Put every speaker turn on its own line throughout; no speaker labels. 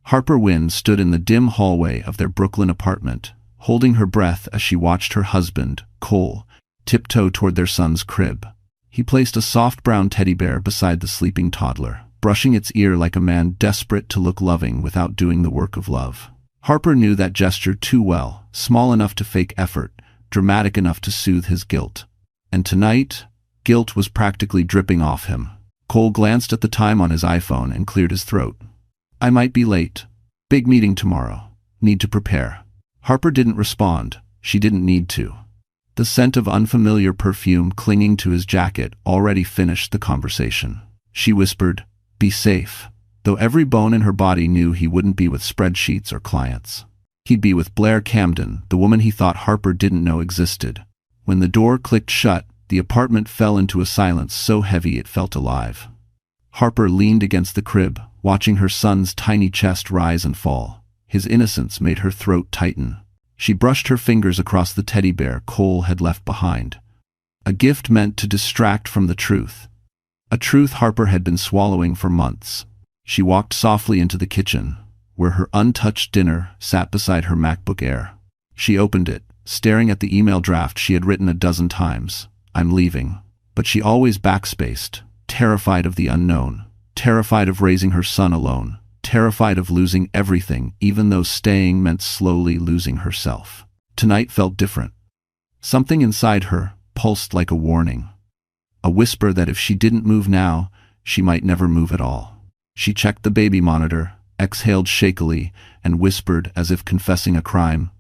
Harper Wynne stood in the dim hallway of their Brooklyn apartment, holding her breath as she watched her husband, Cole, tiptoe toward their son's crib. He placed a soft brown teddy bear beside the sleeping toddler, brushing its ear like a man desperate to look loving without doing the work of love. Harper knew that gesture too well, small enough to fake effort, dramatic enough to soothe his guilt. And tonight, guilt was practically dripping off him. Cole glanced at the time on his iPhone and cleared his throat. "I might be late. Big meeting tomorrow. Need to prepare." Harper didn't respond. She didn't need to. The scent of unfamiliar perfume clinging to his jacket already finished the conversation. She whispered, "Be safe," though every bone in her body knew he wouldn't be with spreadsheets or clients. He'd be with Blair Camden, the woman he thought Harper didn't know existed. When the door clicked shut, the apartment fell into a silence so heavy it felt alive. Harper leaned against the crib, watching her son's tiny chest rise and fall. His innocence made her throat tighten. She brushed her fingers across the teddy bear Cole had left behind. A gift meant to distract from the truth. A truth Harper had been swallowing for months. She walked softly into the kitchen, where her untouched dinner sat beside her MacBook Air. She opened it, staring at the email draft she had written a dozen times. "I'm leaving." But she always backspaced, terrified of the unknown, terrified of raising her son alone, terrified of losing everything, even though staying meant slowly losing herself. Tonight felt different. Something inside her pulsed like a warning. A whisper that if she didn't move now, she might never move at all. She checked the baby monitor, exhaled shakily, and whispered as if confessing a crime,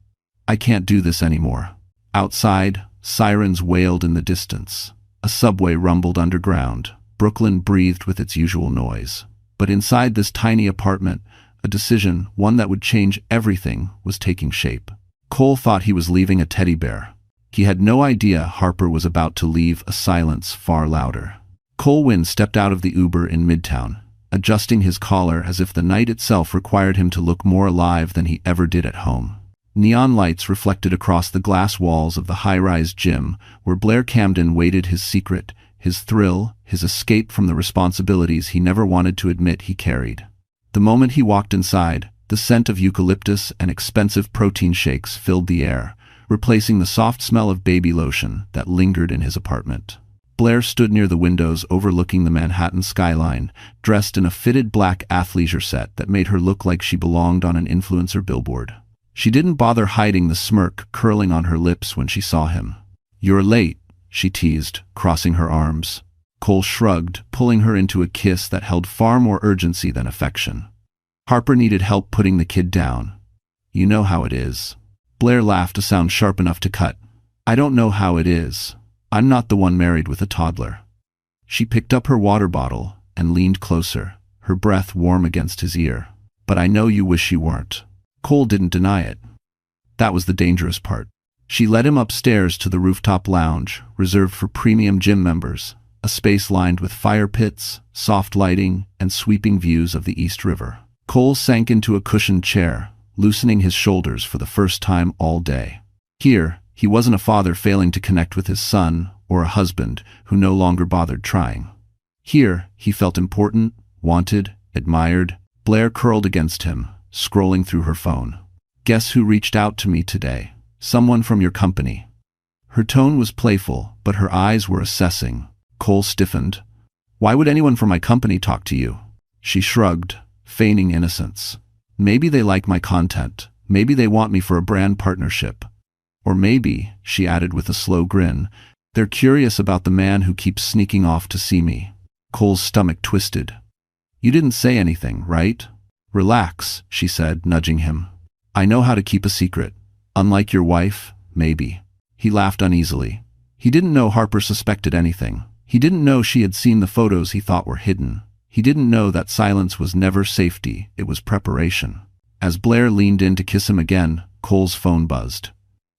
"I can't do this anymore." Outside, sirens wailed in the distance. A subway rumbled underground. Brooklyn breathed with its usual noise. But inside this tiny apartment, a decision, one that would change everything, was taking shape. Cole thought he was leaving a teddy bear. He had no idea Harper was about to leave a silence far louder. Cole Wynne stepped out of the Uber in Midtown, adjusting his collar as if the night itself required him to look more alive than he ever did at home. Neon lights reflected across the glass walls of the high-rise gym where Blair Camden waited his secret, his thrill, his escape from the responsibilities he never wanted to admit he carried. The moment he walked inside, the scent of eucalyptus and expensive protein shakes filled the air, replacing the soft smell of baby lotion that lingered in his apartment. Blair stood near the windows overlooking the Manhattan skyline, dressed in a fitted black athleisure set that made her look like she belonged on an influencer billboard. She didn't bother hiding the smirk curling on her lips when she saw him. "You're late," she teased, crossing her arms. Cole shrugged, pulling her into a kiss that held far more urgency than affection. Harper needed help putting the kid down. "You know how it is." Blair laughed, a sound sharp enough to cut. "I don't know how it is. I'm not the one married with a toddler." She picked up her water bottle and leaned closer, her breath warm against his ear. "But I know you wish you weren't." Cole didn't deny it. That was the dangerous part. She led him upstairs to the rooftop lounge, reserved for premium gym members, a space lined with fire pits, soft lighting, and sweeping views of the East River. Cole sank into a cushioned chair, loosening his shoulders for the first time all day. Here, he wasn't a father failing to connect with his son, or a husband who no longer bothered trying. Here, he felt important, wanted, admired. Blair curled against him, scrolling through her phone. "Guess who reached out to me today? Someone from your company." Her tone was playful, but her eyes were assessing. Cole stiffened. "Why would anyone from my company talk to you?" She shrugged, feigning innocence. "Maybe they like my content. Maybe they want me for a brand partnership. Or maybe," she added with a slow grin, "they're curious about the man who keeps sneaking off to see me." Cole's stomach twisted. "You didn't say anything, right?" "Relax," she said, nudging him. "I know how to keep a secret. Unlike your wife, maybe." He laughed uneasily. He didn't know Harper suspected anything. He didn't know she had seen the photos he thought were hidden. He didn't know that silence was never safety, it was preparation. As Blair leaned in to kiss him again, Cole's phone buzzed.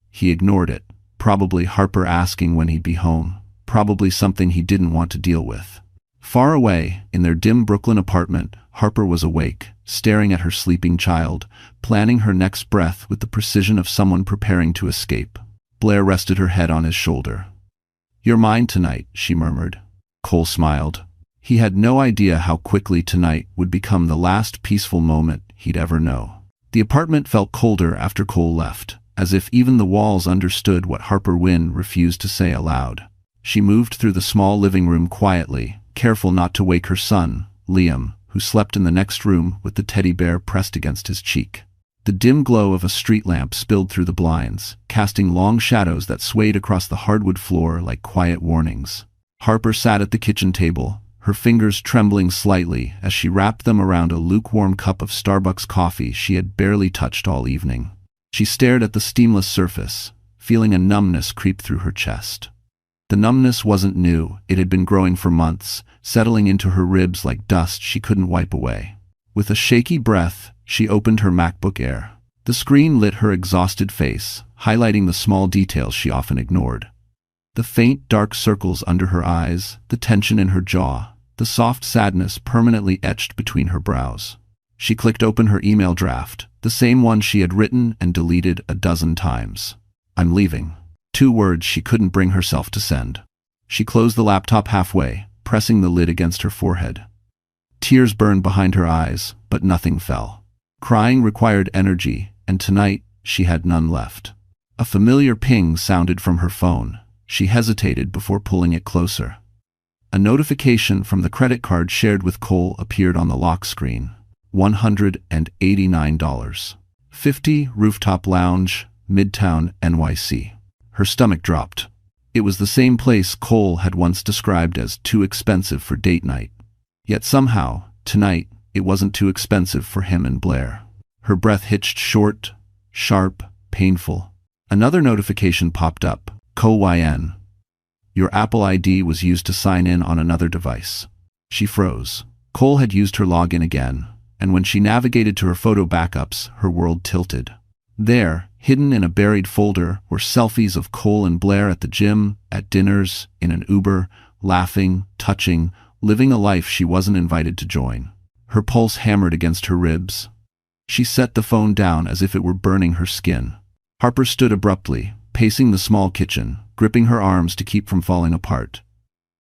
He ignored it. Probably Harper asking when he'd be home. Probably something he didn't want to deal with. Far away, in their dim Brooklyn apartment, Harper was awake, staring at her sleeping child, planning her next breath with the precision of someone preparing to escape. Blair rested her head on his shoulder. "You're mine tonight," she murmured. Cole smiled. He had no idea how quickly tonight would become the last peaceful moment he'd ever know. The apartment felt colder after Cole left, as if even the walls understood what Harper Wynn refused to say aloud. She moved through the small living room quietly, careful not to wake her son, Liam, who slept in the next room with the teddy bear pressed against his cheek. The dim glow of a street lamp spilled through the blinds, casting long shadows that swayed across the hardwood floor like quiet warnings. Harper sat at the kitchen table, her fingers trembling slightly as she wrapped them around a lukewarm cup of Starbucks coffee she had barely touched all evening. She stared at the steamless surface, feeling a numbness creep through her chest. The numbness wasn't new, it had been growing for months, settling into her ribs like dust she couldn't wipe away. With a shaky breath, she opened her MacBook Air. The screen lit her exhausted face, highlighting the small details she often ignored. The faint, dark circles under her eyes, the tension in her jaw, the soft sadness permanently etched between her brows. She clicked open her email draft, the same one she had written and deleted a dozen times. "I'm leaving." 2 words she couldn't bring herself to send. She closed the laptop halfway, pressing the lid against her forehead. Tears burned behind her eyes, but nothing fell. Crying required energy, and tonight she had none left. A familiar ping sounded from her phone. She hesitated before pulling it closer. A notification from the credit card shared with Cole appeared on the lock screen. $189. 50 Rooftop Lounge, Midtown, NYC. Her stomach dropped. It was the same place Cole had once described as too expensive for date night. Yet somehow, tonight, it wasn't too expensive for him and Blair. Her breath hitched short, sharp, painful. Another notification popped up. CoYN. Your Apple ID was used to sign in on another device. She froze. Cole had used her login again, and when she navigated to her photo backups, her world tilted. There, hidden in a buried folder, were selfies of Cole and Blair at the gym, at dinners, in an Uber, laughing, touching, living a life she wasn't invited to join. Her pulse hammered against her ribs. She set the phone down as if it were burning her skin. Harper stood abruptly, pacing the small kitchen, gripping her arms to keep from falling apart.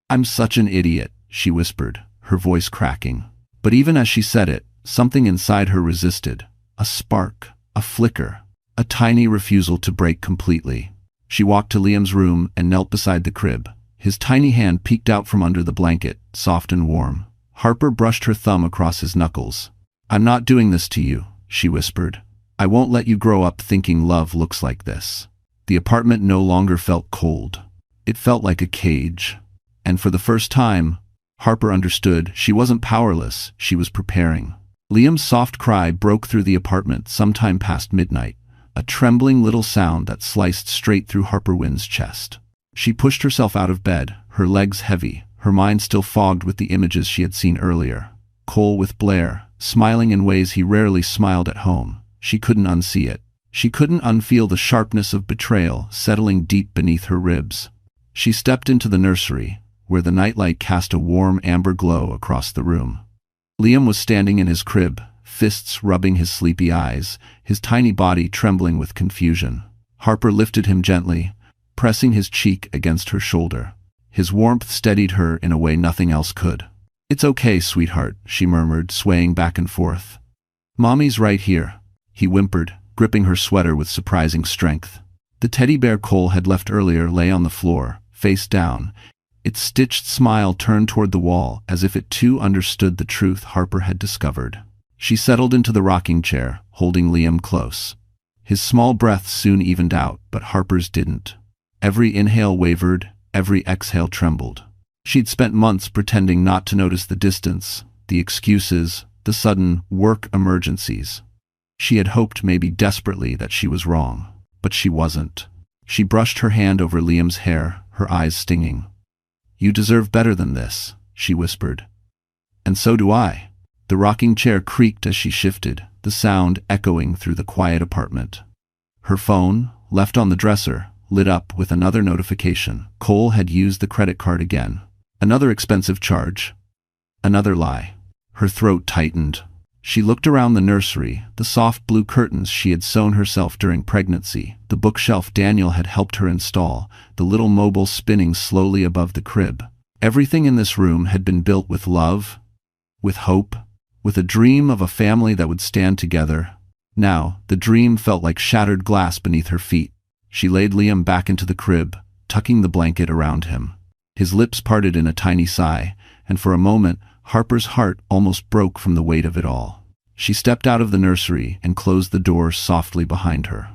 "I'm such an idiot," she whispered, her voice cracking. But even as she said it, something inside her resisted. A spark, a flicker, a tiny refusal to break completely. She walked to Liam's room and knelt beside the crib. His tiny hand peeked out from under the blanket, soft and warm. Harper brushed her thumb across his knuckles. "I'm not doing this to you," she whispered. "I won't let you grow up thinking love looks like this." The apartment no longer felt cold. It felt like a cage. And for the first time, Harper understood she wasn't powerless, she was preparing. Liam's soft cry broke through the apartment sometime past midnight, a trembling little sound that sliced straight through Harper Wynn's chest. She pushed herself out of bed, her legs heavy, her mind still fogged with the images she had seen earlier. Cole with Blair, smiling in ways he rarely smiled at home. She couldn't unsee it. She couldn't unfeel the sharpness of betrayal settling deep beneath her ribs. She stepped into the nursery, where the nightlight cast a warm amber glow across the room. Liam was standing in his crib, fists rubbing his sleepy eyes, his tiny body trembling with confusion. Harper lifted him gently, pressing his cheek against her shoulder. His warmth steadied her in a way nothing else could. "It's okay, sweetheart," she murmured, swaying back and forth. "Mommy's right here," he whimpered, gripping her sweater with surprising strength. The teddy bear Cole had left earlier lay on the floor, face down, its stitched smile turned toward the wall as if it too understood the truth Harper had discovered. She settled into the rocking chair, holding Liam close. His small breaths soon evened out, but Harper's didn't. Every inhale wavered, every exhale trembled. She'd spent months pretending not to notice the distance, the excuses, the sudden work emergencies. She had hoped maybe desperately that she was wrong, but she wasn't. She brushed her hand over Liam's hair, her eyes stinging. "You deserve better than this," she whispered. "And so do I." The rocking chair creaked as she shifted, the sound echoing through the quiet apartment. Her phone, left on the dresser, lit up with another notification. Cole had used the credit card again. Another expensive charge. Another lie. Her throat tightened. She looked around the nursery, the soft blue curtains she had sewn herself during pregnancy, the bookshelf Daniel had helped her install, the little mobile spinning slowly above the crib. Everything in this room had been built with love, with hope, with a dream of a family that would stand together. Now, the dream felt like shattered glass beneath her feet. She laid Liam back into the crib, tucking the blanket around him. His lips parted in a tiny sigh, and for a moment, Harper's heart almost broke from the weight of it all. She stepped out of the nursery and closed the door softly behind her.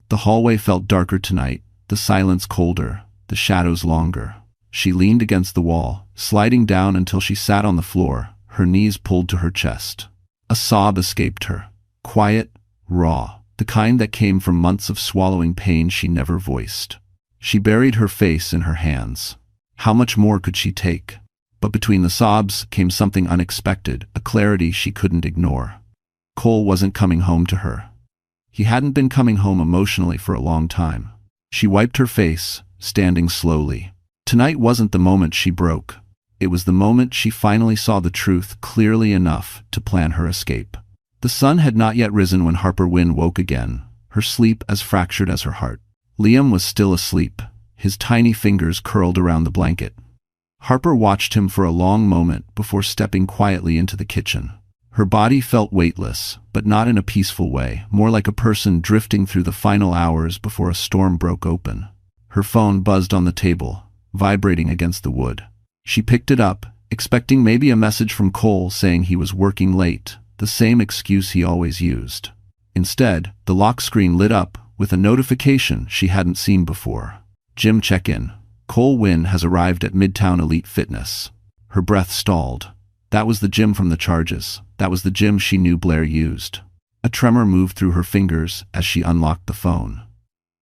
The hallway felt darker tonight, the silence colder, the shadows longer. She leaned against the wall, sliding down until she sat on the floor, her knees pulled to her chest. A sob escaped her, quiet, raw, the kind that came from months of swallowing pain she never voiced. She buried her face in her hands. How much more could she take? But between the sobs came something unexpected, a clarity she couldn't ignore. Cole wasn't coming home to her. He hadn't been coming home emotionally for a long time. She wiped her face, standing slowly. Tonight wasn't the moment she broke. It was the moment she finally saw the truth clearly enough to plan her escape. The sun had not yet risen when Harper Wynne woke again, her sleep as fractured as her heart. Liam was still asleep, his tiny fingers curled around the blanket. Harper watched him for a long moment before stepping quietly into the kitchen. Her body felt weightless, but not in a peaceful way, more like a person drifting through the final hours before a storm broke open. Her phone buzzed on the table, vibrating against the wood. She picked it up, expecting maybe a message from Cole saying he was working late, the same excuse he always used. Instead, the lock screen lit up with a notification she hadn't seen before. Gym check-in. Cole Wynne has arrived at Midtown Elite Fitness. Her breath stalled. That was the gym from the charges. That was the gym she knew Blair used. A tremor moved through her fingers as she unlocked the phone.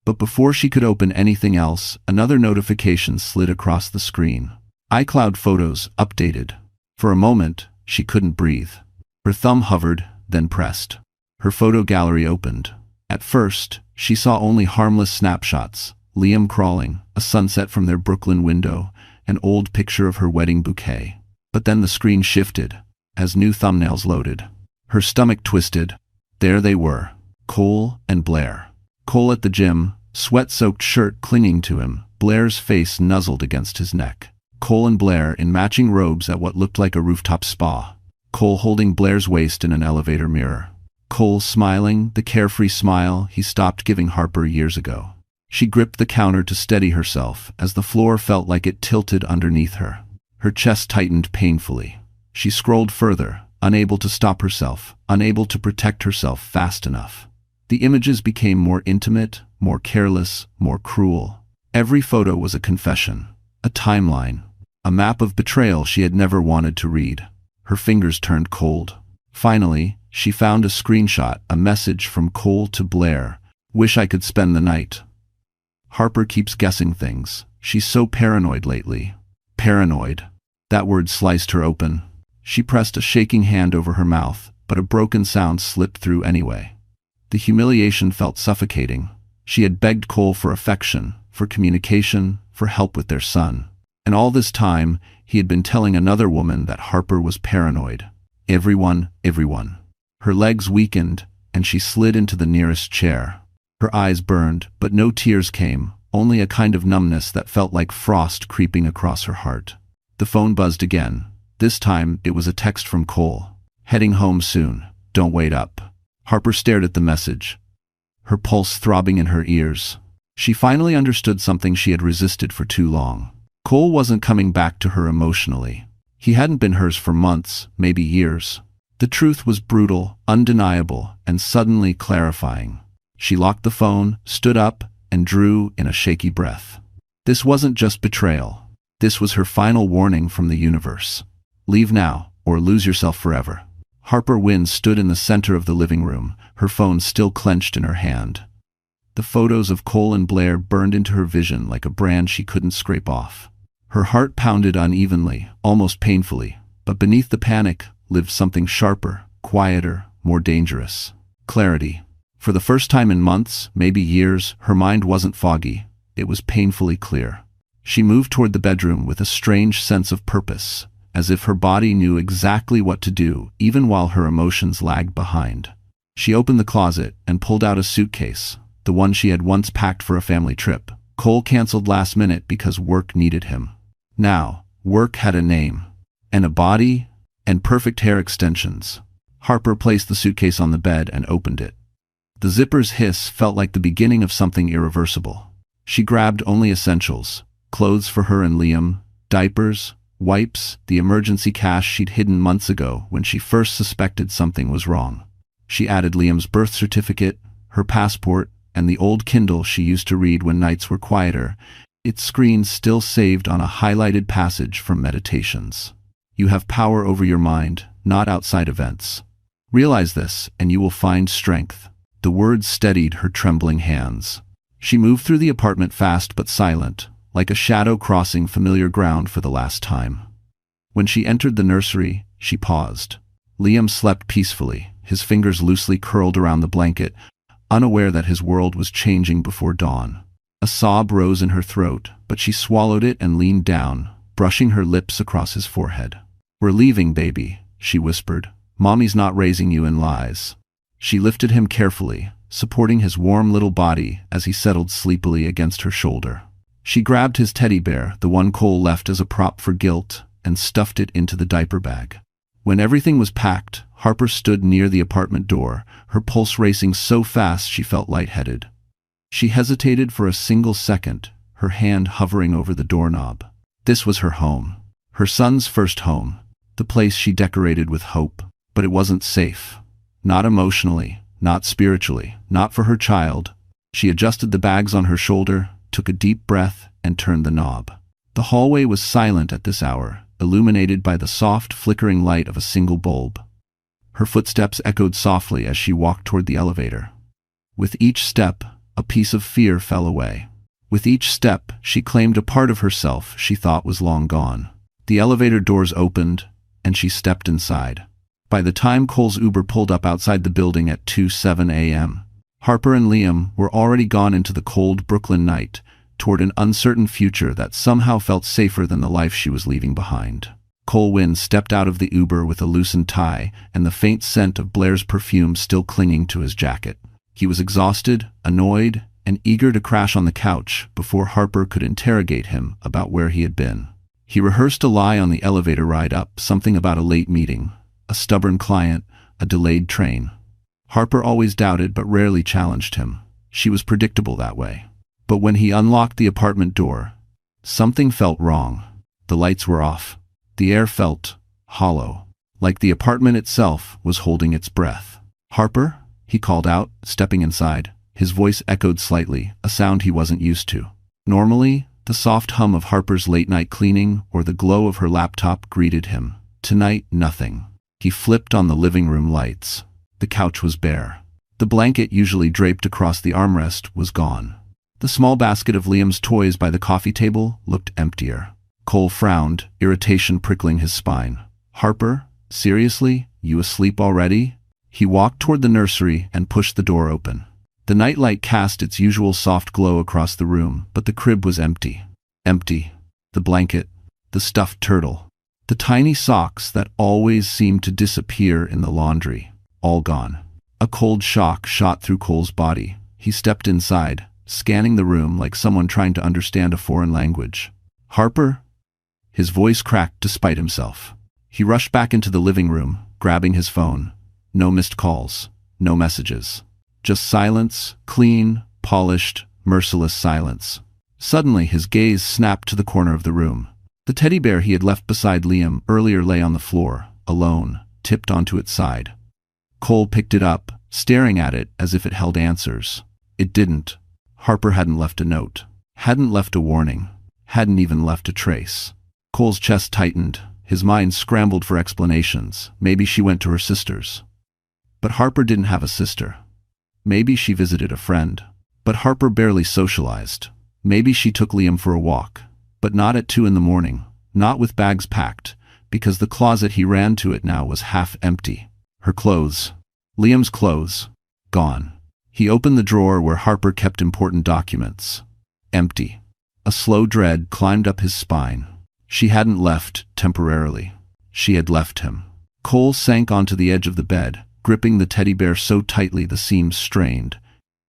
But before she could open anything else, another notification slid across the screen. iCloud photos updated. For a moment, she couldn't breathe. Her thumb hovered, then pressed. Her photo gallery opened. At first, she saw only harmless snapshots. Liam crawling, a sunset from their Brooklyn window, an old picture of her wedding bouquet. But then the screen shifted, as new thumbnails loaded. Her stomach twisted. There they were, Cole and Blair. Cole at the gym, sweat-soaked shirt clinging to him, Blair's face nuzzled against his neck. Cole and Blair in matching robes at what looked like a rooftop spa. Cole holding Blair's waist in an elevator mirror. Cole smiling, the carefree smile he stopped giving Harper years ago. She gripped the counter to steady herself as the floor felt like it tilted underneath her. Her chest tightened painfully. She scrolled further, unable to stop herself, unable to protect herself fast enough. The images became more intimate, more careless, more cruel. Every photo was a confession, a timeline, a map of betrayal she had never wanted to read. Her fingers turned cold. Finally, she found a screenshot, a message from Cole to Blair. "Wish I could spend the night." Harper keeps guessing things. She's so paranoid lately. Paranoid. That word sliced her open. She pressed a shaking hand over her mouth, but a broken sound slipped through anyway. The humiliation felt suffocating. She had begged Cole for affection, for communication, for help with their son. And all this time, he had been telling another woman that Harper was paranoid. Everyone. Her legs weakened, and she slid into the nearest chair. Her eyes burned, but no tears came, only a kind of numbness that felt like frost creeping across her heart. The phone buzzed again. This time, it was a text from Cole. "Heading home soon. Don't wait up." Harper stared at the message, her pulse throbbing in her ears. She finally understood something she had resisted for too long. Cole wasn't coming back to her emotionally. He hadn't been hers for months, maybe years. The truth was brutal, undeniable, and suddenly clarifying. She locked the phone, stood up, and drew in a shaky breath. This wasn't just betrayal. This was her final warning from the universe. Leave now, or lose yourself forever. Harper Wynne stood in the center of the living room, her phone still clenched in her hand. The photos of Cole and Blair burned into her vision like a brand she couldn't scrape off. Her heart pounded unevenly, almost painfully, but beneath the panic lived something sharper, quieter, more dangerous. Clarity. For the first time in months, maybe years, her mind wasn't foggy. It was painfully clear. She moved toward the bedroom with a strange sense of purpose, as if her body knew exactly what to do, even while her emotions lagged behind. She opened the closet and pulled out a suitcase, the one she had once packed for a family trip. Cole canceled last minute because work needed him. Now, Work had a name, and a body, and perfect hair extensions. Harper placed the suitcase on the bed and opened it. The zipper's hiss felt like the beginning of something irreversible. She grabbed only essentials: clothes for her and Liam, diapers, wipes, the emergency cash she'd hidden months ago when she first suspected something was wrong. She added Liam's birth certificate, her passport, and the old Kindle she used to read when nights were quieter, its screen still saved on a highlighted passage from Meditations. You have power over your mind, not outside events. Realize this, and you will find strength. The words steadied her trembling hands. She moved through the apartment fast but silent, like a shadow crossing familiar ground for the last time. When she entered the nursery, she paused. Liam slept peacefully, his fingers loosely curled around the blanket, unaware that his world was changing before dawn. A sob rose in her throat, but she swallowed it and leaned down, brushing her lips across his forehead. "We're leaving, baby," she whispered. "Mommy's not raising you in lies." She lifted him carefully, supporting his warm little body as he settled sleepily against her shoulder. She grabbed his teddy bear, the one Cole left as a prop for guilt, and stuffed it into the diaper bag. When everything was packed, Harper stood near the apartment door, her pulse racing so fast she felt lightheaded. She hesitated for a single second, her hand hovering over the doorknob. This was her home, her son's first home, the place she decorated with hope. But it wasn't safe. Not emotionally, not spiritually, not for her child. She adjusted the bags on her shoulder, took a deep breath, and turned the knob. The hallway was silent at this hour, illuminated by the soft, flickering light of a single bulb. Her footsteps echoed softly as she walked toward the elevator. With each step, a piece of fear fell away. With each step, she claimed a part of herself she thought was long gone. The elevator doors opened, and she stepped inside. By the time Cole's Uber pulled up outside the building at 2:07 a.m., Harper and Liam were already gone into the cold Brooklyn night, toward an uncertain future that somehow felt safer than the life she was leaving behind. Colwyn stepped out of the Uber with a loosened tie and the faint scent of Blair's perfume still clinging to his jacket. He was exhausted, annoyed, and eager to crash on the couch before Harper could interrogate him about where he had been. He rehearsed a lie on the elevator ride up, something about a late meeting, a stubborn client, a delayed train. Harper always doubted but rarely challenged him. She was predictable that way. But when he unlocked the apartment door, something felt wrong. The lights were off. The air felt hollow, like the apartment itself was holding its breath. "Harper?" he called out, stepping inside. His voice echoed slightly, a sound he wasn't used to. Normally, the soft hum of Harper's late-night cleaning or the glow of her laptop greeted him. Tonight, nothing. He flipped on the living room lights. The couch was bare. The blanket usually draped across the armrest was gone. The small basket of Liam's toys by the coffee table looked emptier. Cole frowned, irritation prickling his spine. "Harper, seriously? You asleep already?" He walked toward the nursery and pushed the door open. The nightlight cast its usual soft glow across the room, but the crib was empty. Empty. The blanket. The stuffed turtle. The tiny socks that always seemed to disappear in the laundry. All gone. A cold shock shot through Cole's body. He stepped inside, scanning the room like someone trying to understand a foreign language. "Harper?" His voice cracked despite himself. He rushed back into the living room, grabbing his phone. No missed calls. No messages. Just silence, clean, polished, merciless silence. Suddenly his gaze snapped to the corner of the room. The teddy bear he had left beside Liam earlier lay on the floor, alone, tipped onto its side. Cole picked it up, staring at it as if it held answers. It didn't. Harper hadn't left a note. Hadn't left a warning. Hadn't even left a trace. Cole's chest tightened. His mind scrambled for explanations. Maybe she went to her sister's. But Harper didn't have a sister. Maybe she visited a friend. But Harper barely socialized. Maybe she took Liam for a walk. But not at 2 a.m, not with bags packed, because the closet he ran to it now was half empty. Her clothes. Liam's clothes. Gone. He opened the drawer where Harper kept important documents. Empty. A slow dread climbed up his spine. She hadn't left temporarily. She had left him. Cole sank onto the edge of the bed, gripping the teddy bear so tightly the seams strained.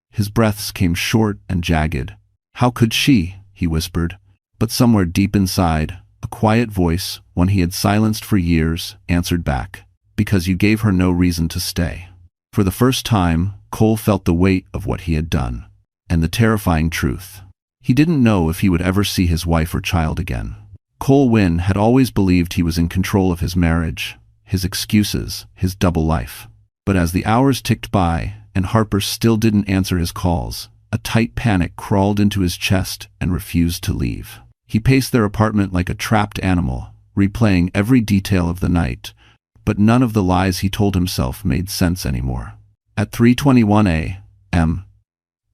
His breaths came short and jagged. "How could she?" he whispered. But somewhere deep inside, A quiet voice, one he had silenced for years, answered back. Because you gave her no reason to stay. For the first time, Cole felt the weight of what he had done. And the terrifying truth. He didn't know if he would ever see his wife or child again. Cole Wynn had always believed he was in control of his marriage, his excuses, his double life. But as the hours ticked by, and Harper still didn't answer his calls, a tight panic crawled into his chest and refused to leave. He paced their apartment like a trapped animal, replaying every detail of the night, but none of the lies he told himself made sense anymore. At 3:21 a.m.,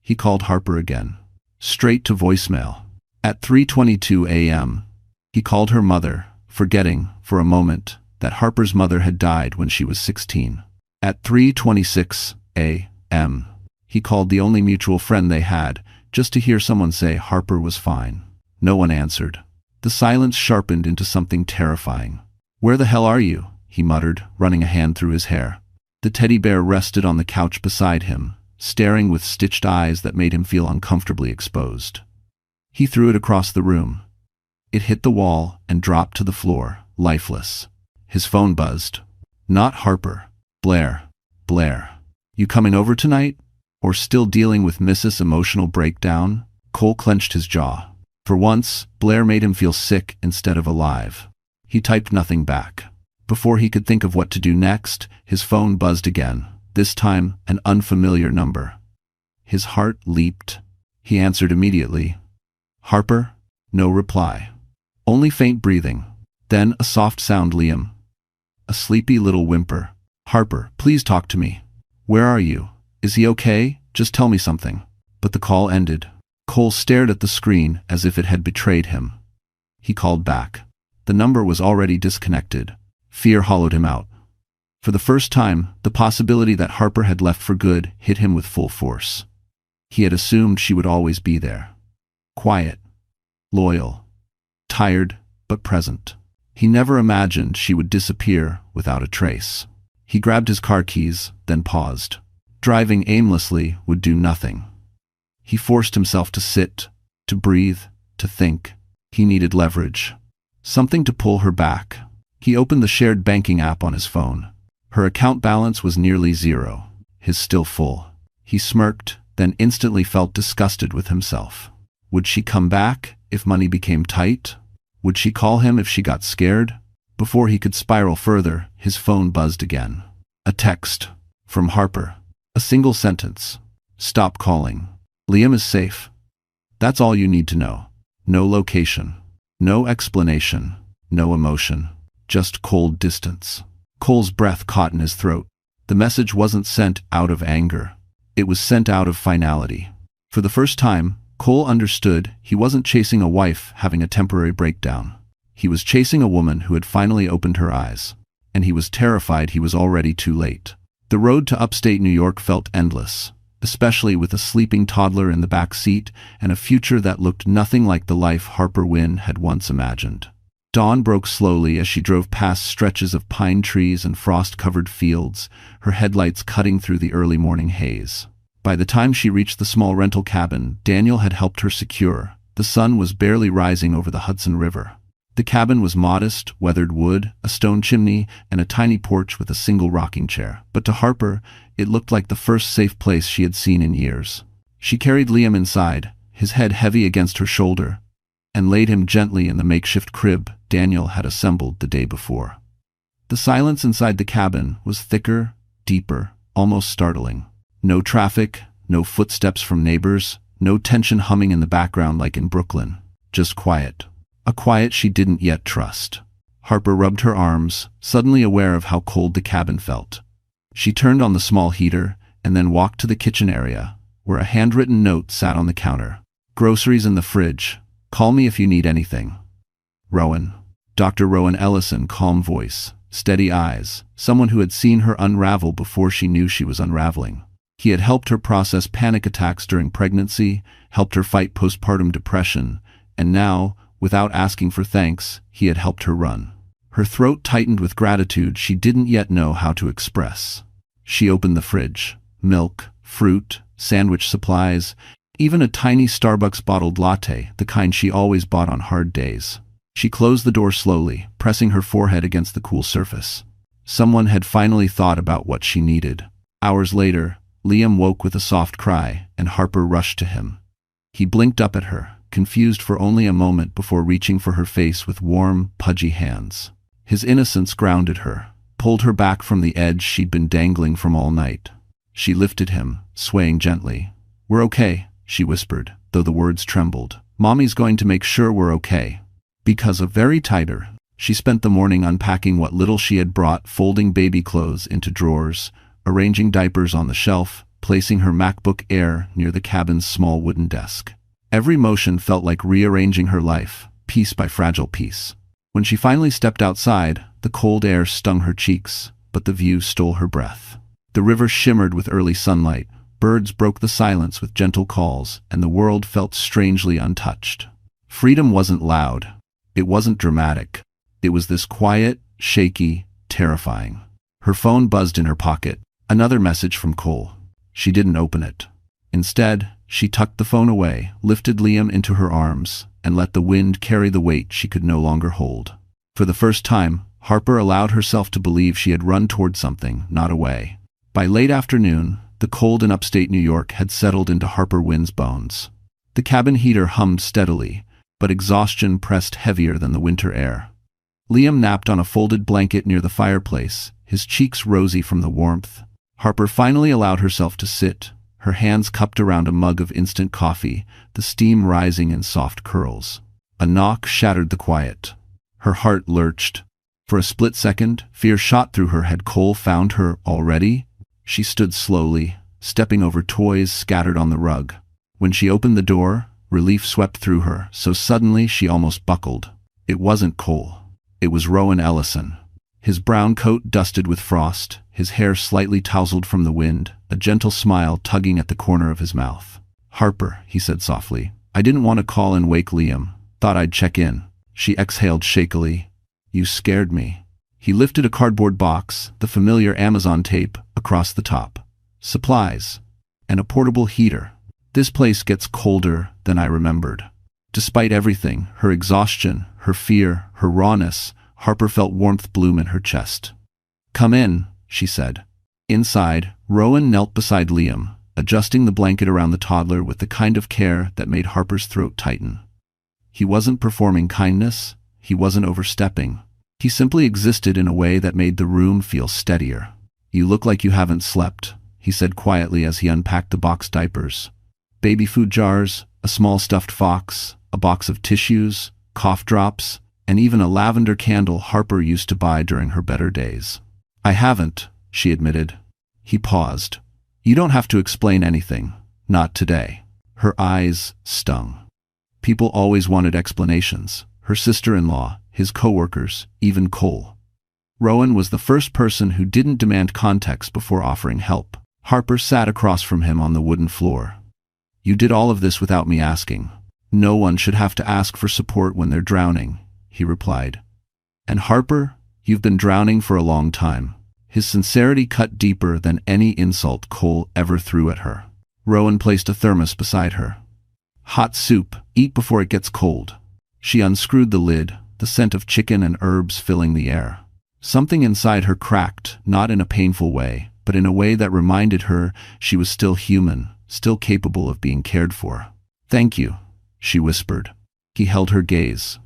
he called Harper again, straight to voicemail. At 3:22 a.m., he called her mother, forgetting, for a moment, that Harper's mother had died when she was 16. At 3:26 a.m., he called the only mutual friend they had, just to hear someone say Harper was fine. No one answered. The silence sharpened into something terrifying. "Where the hell are you?" he muttered, running a hand through his hair. The teddy bear rested on the couch beside him, staring with stitched eyes that made him feel uncomfortably exposed. He threw it across the room. It hit the wall and dropped to the floor, lifeless. His phone buzzed. Not Harper. Blair. Blair. "You coming over tonight? Or still dealing with Mrs.'s emotional breakdown?" Cole clenched his jaw. For once, Blair made him feel sick instead of alive. He typed nothing back. Before he could think of what to do next, his phone buzzed again, this time an unfamiliar number. His heart leaped. He answered immediately. "Harper?" No reply. Only faint breathing. Then a soft sound, Liam. A sleepy little whimper. "Harper, please talk to me. Where are you? Is he okay? Just tell me something." But the call ended. Cole stared at the screen as if it had betrayed him. He called back. The number was already disconnected. Fear hollowed him out. For the first time, the possibility that Harper had left for good hit him with full force. He had assumed she would always be there. Quiet. Loyal. Tired, but present. He never imagined she would disappear without a trace. He grabbed his car keys, then paused. Driving aimlessly would do nothing. He forced himself to sit, to breathe, to think. He needed leverage. Something to pull her back. He opened the shared banking app on his phone. Her account balance was nearly zero, his still full. He smirked, then instantly felt disgusted with himself. Would she come back if money became tight? Would she call him if she got scared? Before he could spiral further, his phone buzzed again. A text. From Harper. A single sentence. "Stop calling. Liam is safe." That's all you need to know. No location. No explanation. No emotion. Just cold distance. Cole's breath caught in his throat. The message wasn't sent out of anger. It was sent out of finality. For the first time, Cole understood he wasn't chasing a wife having a temporary breakdown. He was chasing a woman who had finally opened her eyes. And he was terrified he was already too late. The road to upstate New York felt endless, especially with a sleeping toddler in the back seat and a future that looked nothing like the life Harper Wynn had once imagined. Dawn broke slowly as she drove past stretches of pine trees and frost-covered fields, her headlights cutting through the early morning haze. By the time she reached the small rental cabin Daniel had helped her secure, the sun was barely rising over the Hudson River. The cabin was modest, weathered wood, a stone chimney, and a tiny porch with a single rocking chair. But to Harper, it looked like the first safe place she had seen in years. She carried Liam inside, his head heavy against her shoulder, and laid him gently in the makeshift crib Daniel had assembled the day before. The silence inside the cabin was thicker, deeper, almost startling. No traffic, no footsteps from neighbors, no tension humming in the background like in Brooklyn. Just quiet. A quiet she didn't yet trust. Harper rubbed her arms, suddenly aware of how cold the cabin felt. She turned on the small heater and then walked to the kitchen area, where a handwritten note sat on the counter. "Groceries in the fridge. Call me if you need anything. Rowan." Dr. Rowan Ellison, calm voice, steady eyes, someone who had seen her unravel before she knew she was unraveling. He had helped her process panic attacks during pregnancy, helped her fight postpartum depression, and now, without asking for thanks, he had helped her run. Her throat tightened with gratitude she didn't yet know how to express. She opened the fridge. Milk, fruit, sandwich supplies, even a tiny Starbucks bottled latte, the kind she always bought on hard days. She closed the door slowly, pressing her forehead against the cool surface. Someone had finally thought about what she needed. Hours later, Liam woke with a soft cry, and Harper rushed to him. He blinked up at her, confused for only a moment before reaching for her face with warm, pudgy hands. His innocence grounded her, pulled her back from the edge she'd been dangling from all night. She lifted him, swaying gently. "We're okay," she whispered, though the words trembled. "Mommy's going to make sure we're okay." Because of very tighter, she spent the morning unpacking what little she had brought, folding baby clothes into drawers, arranging diapers on the shelf, placing her MacBook Air near the cabin's small wooden desk. Every motion felt like rearranging her life, piece by fragile piece. When she finally stepped outside, the cold air stung her cheeks, but the view stole her breath. The river shimmered with early sunlight, birds broke the silence with gentle calls, and the world felt strangely untouched. Freedom wasn't loud. It wasn't dramatic. It was this quiet, shaky, terrifying. Her phone buzzed in her pocket. Another message from Cole. She didn't open it. Instead, she tucked the phone away, lifted Liam into her arms, and let the wind carry the weight she could no longer hold. For the first time, Harper allowed herself to believe she had run toward something, not away. By late afternoon, the cold in upstate New York had settled into Harper Wynn's bones. The cabin heater hummed steadily, but exhaustion pressed heavier than the winter air. Liam napped on a folded blanket near the fireplace, his cheeks rosy from the warmth. Harper finally allowed herself to sit, her hands cupped around a mug of instant coffee, the steam rising in soft curls. A knock shattered the quiet. Her heart lurched. For a split second, fear shot through her. Had Cole found her already? She stood slowly, stepping over toys scattered on the rug. When she opened the door, relief swept through her, so suddenly she almost buckled. It wasn't Cole. It was Rowan Ellison. His brown coat dusted with frost, his hair slightly tousled from the wind, a gentle smile tugging at the corner of his mouth. "Harper," he said softly. "I didn't want to call and wake Liam. Thought I'd check in." She exhaled shakily. "You scared me." He lifted a cardboard box, the familiar Amazon tape, across the top. "Supplies. And a portable heater. This place gets colder than I remembered." Despite everything, her exhaustion, her fear, her rawness, Harper felt warmth bloom in her chest. "Come in," she said. Inside, Rowan knelt beside Liam, adjusting the blanket around the toddler with the kind of care that made Harper's throat tighten. He wasn't performing kindness, he wasn't overstepping. He simply existed in a way that made the room feel steadier. "You look like you haven't slept," he said quietly as he unpacked the box diapers. Baby food jars, a small stuffed fox, a box of tissues, cough drops, and even a lavender candle Harper used to buy during her better days. "I haven't," she admitted. He paused. "You don't have to explain anything. Not today." Her eyes stung. People always wanted explanations. Her sister-in-law, his coworkers, even Cole. Rowan was the first person who didn't demand context before offering help. Harper sat across from him on the wooden floor. "You did all of this without me asking. No one should have to ask for support when they're drowning," he replied. "And Harper, you've been drowning for a long time." His sincerity cut deeper than any insult Cole ever threw at her. Rowan placed a thermos beside her. "Hot soup. Eat before it gets cold." She unscrewed the lid, the scent of chicken and herbs filling the air. Something inside her cracked, not in a painful way, but in a way that reminded her she was still human, still capable of being cared for. "Thank you," she whispered. He held her gaze.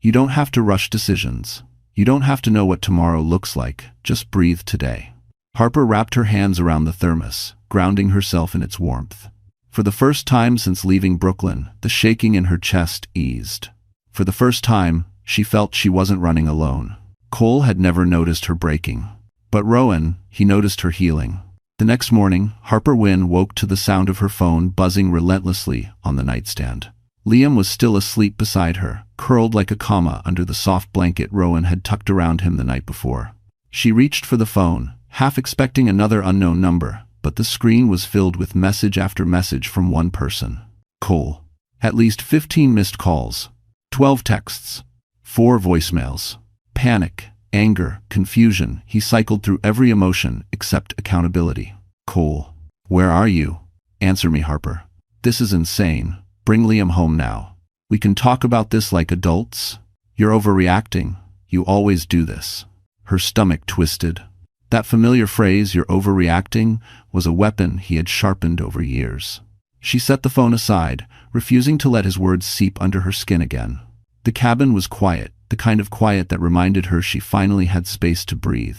"You don't have to rush decisions. You don't have to know what tomorrow looks like. Just breathe today." Harper wrapped her hands around the thermos, grounding herself in its warmth. For the first time since leaving Brooklyn, the shaking in her chest eased. For the first time, she felt she wasn't running alone. Cole had never noticed her breaking. But Rowan, he noticed her healing. The next morning, Harper Wynn woke to the sound of her phone buzzing relentlessly on the nightstand. Liam was still asleep beside her, curled like a comma under the soft blanket Rowan had tucked around him the night before. She reached for the phone, half expecting another unknown number, but the screen was filled with message after message from one person. Cole. At least 15 missed calls, 12 texts, 4 voicemails. Panic, anger, confusion. He cycled through every emotion except accountability. "Cole, where are you? Answer me, Harper. This is insane. Bring Liam home now. We can talk about this like adults." You're overreacting. You always do this. Her stomach twisted. That familiar phrase, "you're overreacting," was a weapon he had sharpened over years. She set the phone aside, refusing to let his words seep under her skin again. The cabin was quiet, the kind of quiet that reminded her she finally had space to breathe.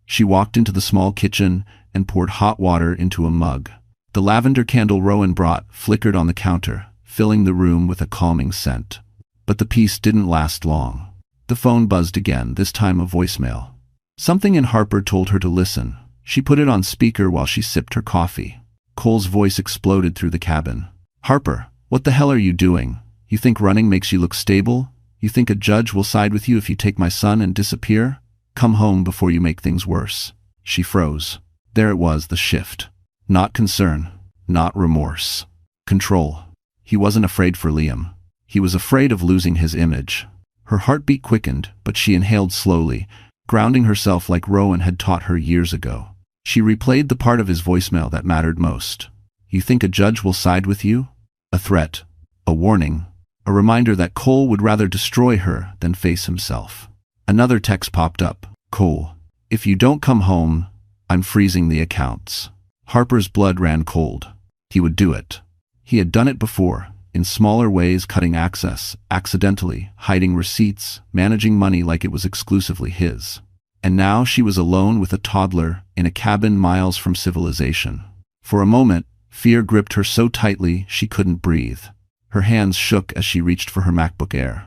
She walked into the small kitchen and poured hot water into a mug. The lavender candle Rowan brought flickered on the counter, filling the room with a calming scent. But the peace didn't last long. The phone buzzed again, this time a voicemail. Something in Harper told her to listen. She put it on speaker while she sipped her coffee. Cole's voice exploded through the cabin. "Harper, what the hell are you doing? You think running makes you look stable? You think a judge will side with you if you take my son and disappear? Come home before you make things worse." She froze. There it was, the shift. Not concern. Not remorse. Control. He wasn't afraid for Liam. He was afraid of losing his image. Her heartbeat quickened, but she inhaled slowly, grounding herself like Rowan had taught her years ago. She replayed the part of his voicemail that mattered most. "You think a judge will side with you?" A threat. A warning. A reminder that Cole would rather destroy her than face himself. Another text popped up. "Cole, if you don't come home, I'm freezing the accounts." Harper's blood ran cold. He would do it. He had done it before, in smaller ways, cutting access, accidentally, hiding receipts, managing money like it was exclusively his. And now she was alone with a toddler in a cabin miles from civilization. For a moment, fear gripped her so tightly she couldn't breathe. Her hands shook as she reached for her MacBook Air.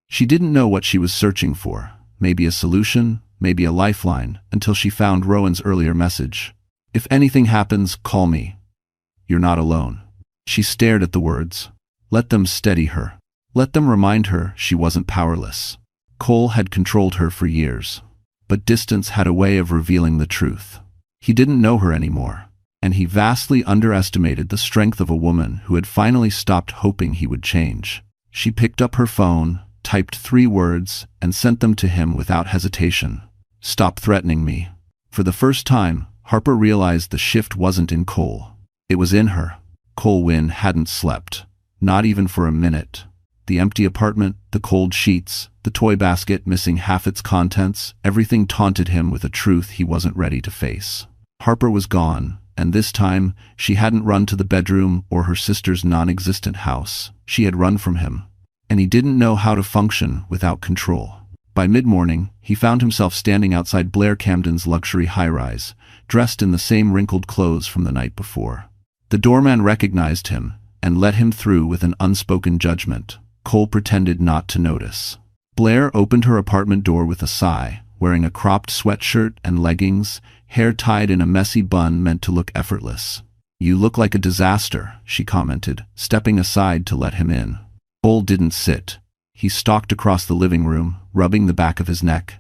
She didn't know what she was searching for. Maybe a solution, maybe a lifeline, until she found Rowan's earlier message. "If anything happens, call me. You're not alone." She stared at the words. Let them steady her. Let them remind her she wasn't powerless. Cole had controlled her for years. But distance had a way of revealing the truth. He didn't know her anymore, and he vastly underestimated the strength of a woman who had finally stopped hoping he would change. She picked up her phone, typed 3 words, and sent them to him without hesitation. "Stop threatening me." For the first time, Harper realized the shift wasn't in Cole. It was in her. Cole Wynn hadn't slept. Not even for a minute. The empty apartment, the cold sheets, the toy basket missing half its contents, everything taunted him with a truth he wasn't ready to face. Harper was gone, and this time, she hadn't run to the bedroom or her sister's non-existent house. She had run from him. And he didn't know how to function without control. By mid-morning, he found himself standing outside Blair Camden's luxury high-rise, dressed in the same wrinkled clothes from the night before. The doorman recognized him and let him through with an unspoken judgment. Cole pretended not to notice. Blair opened her apartment door with a sigh, wearing a cropped sweatshirt and leggings, hair tied in a messy bun meant to look effortless. "You look like a disaster," she commented, stepping aside to let him in. Cole didn't sit. He stalked across the living room, rubbing the back of his neck.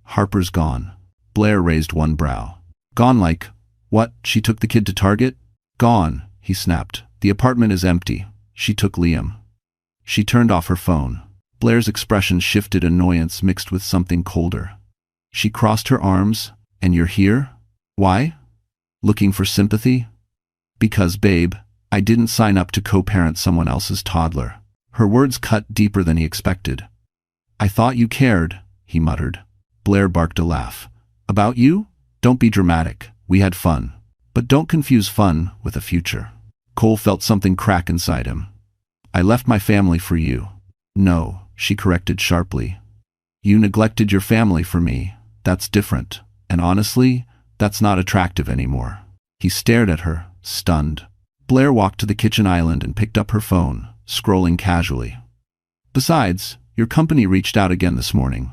"Harper's gone." Blair raised one brow. "Gone like, what, she took the kid to Target?" "Gone," he snapped. "The apartment is empty. She took Liam." She turned off her phone. Blair's expression shifted, annoyance mixed with something colder. She crossed her arms. "And you're here? Why? Looking for sympathy?" "Because, babe, I didn't sign up to co-parent someone else's toddler." Her words cut deeper than he expected. "I thought you cared," he muttered. Blair barked a laugh. "About you? Don't be dramatic. We had fun. But don't confuse fun with a future." Cole felt something crack inside him. "I left my family for you." "No," she corrected sharply. "You neglected your family for me. That's different. And honestly, that's not attractive anymore." He stared at her, stunned. Blair walked to the kitchen island and picked up her phone, scrolling casually. "Besides, your company reached out again this morning."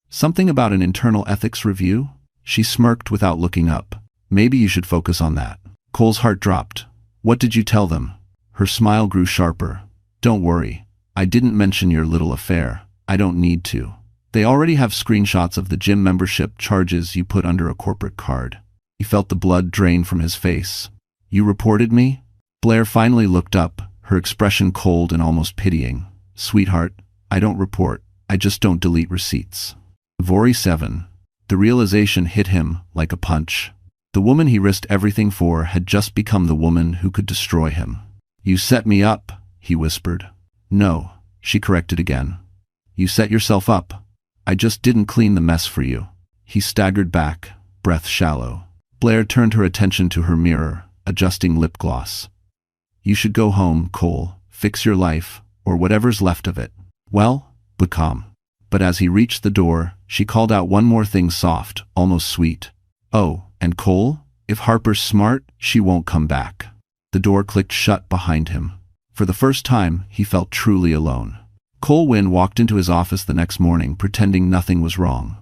"Something about an internal ethics review?" She smirked without looking up. "Maybe you should focus on that." Cole's heart dropped. "What did you tell them?" Her smile grew sharper. "Don't worry. I didn't mention your little affair. I don't need to. They already have screenshots of the gym membership charges you put under a corporate card." He felt the blood drain from his face. "You reported me?" Blair finally looked up, her expression cold and almost pitying. "Sweetheart, I don't report. I just don't delete receipts." Vori 7. The realization hit him like a punch. The woman he risked everything for had just become the woman who could destroy him. "You set me up," he whispered. "No," she corrected again. You set yourself up. I just didn't clean the mess for you." He staggered back, breath shallow. Blair turned her attention to her mirror, adjusting lip gloss. "You should go home, Cole, fix your life, or whatever's left of it. Well, become." But as he reached the door, she called out one more thing soft, almost sweet. "Oh, and Cole, if Harper's smart, she won't come back." The door clicked shut behind him. For the first time, he felt truly alone. Cole Wynn walked into his office the next morning pretending nothing was wrong.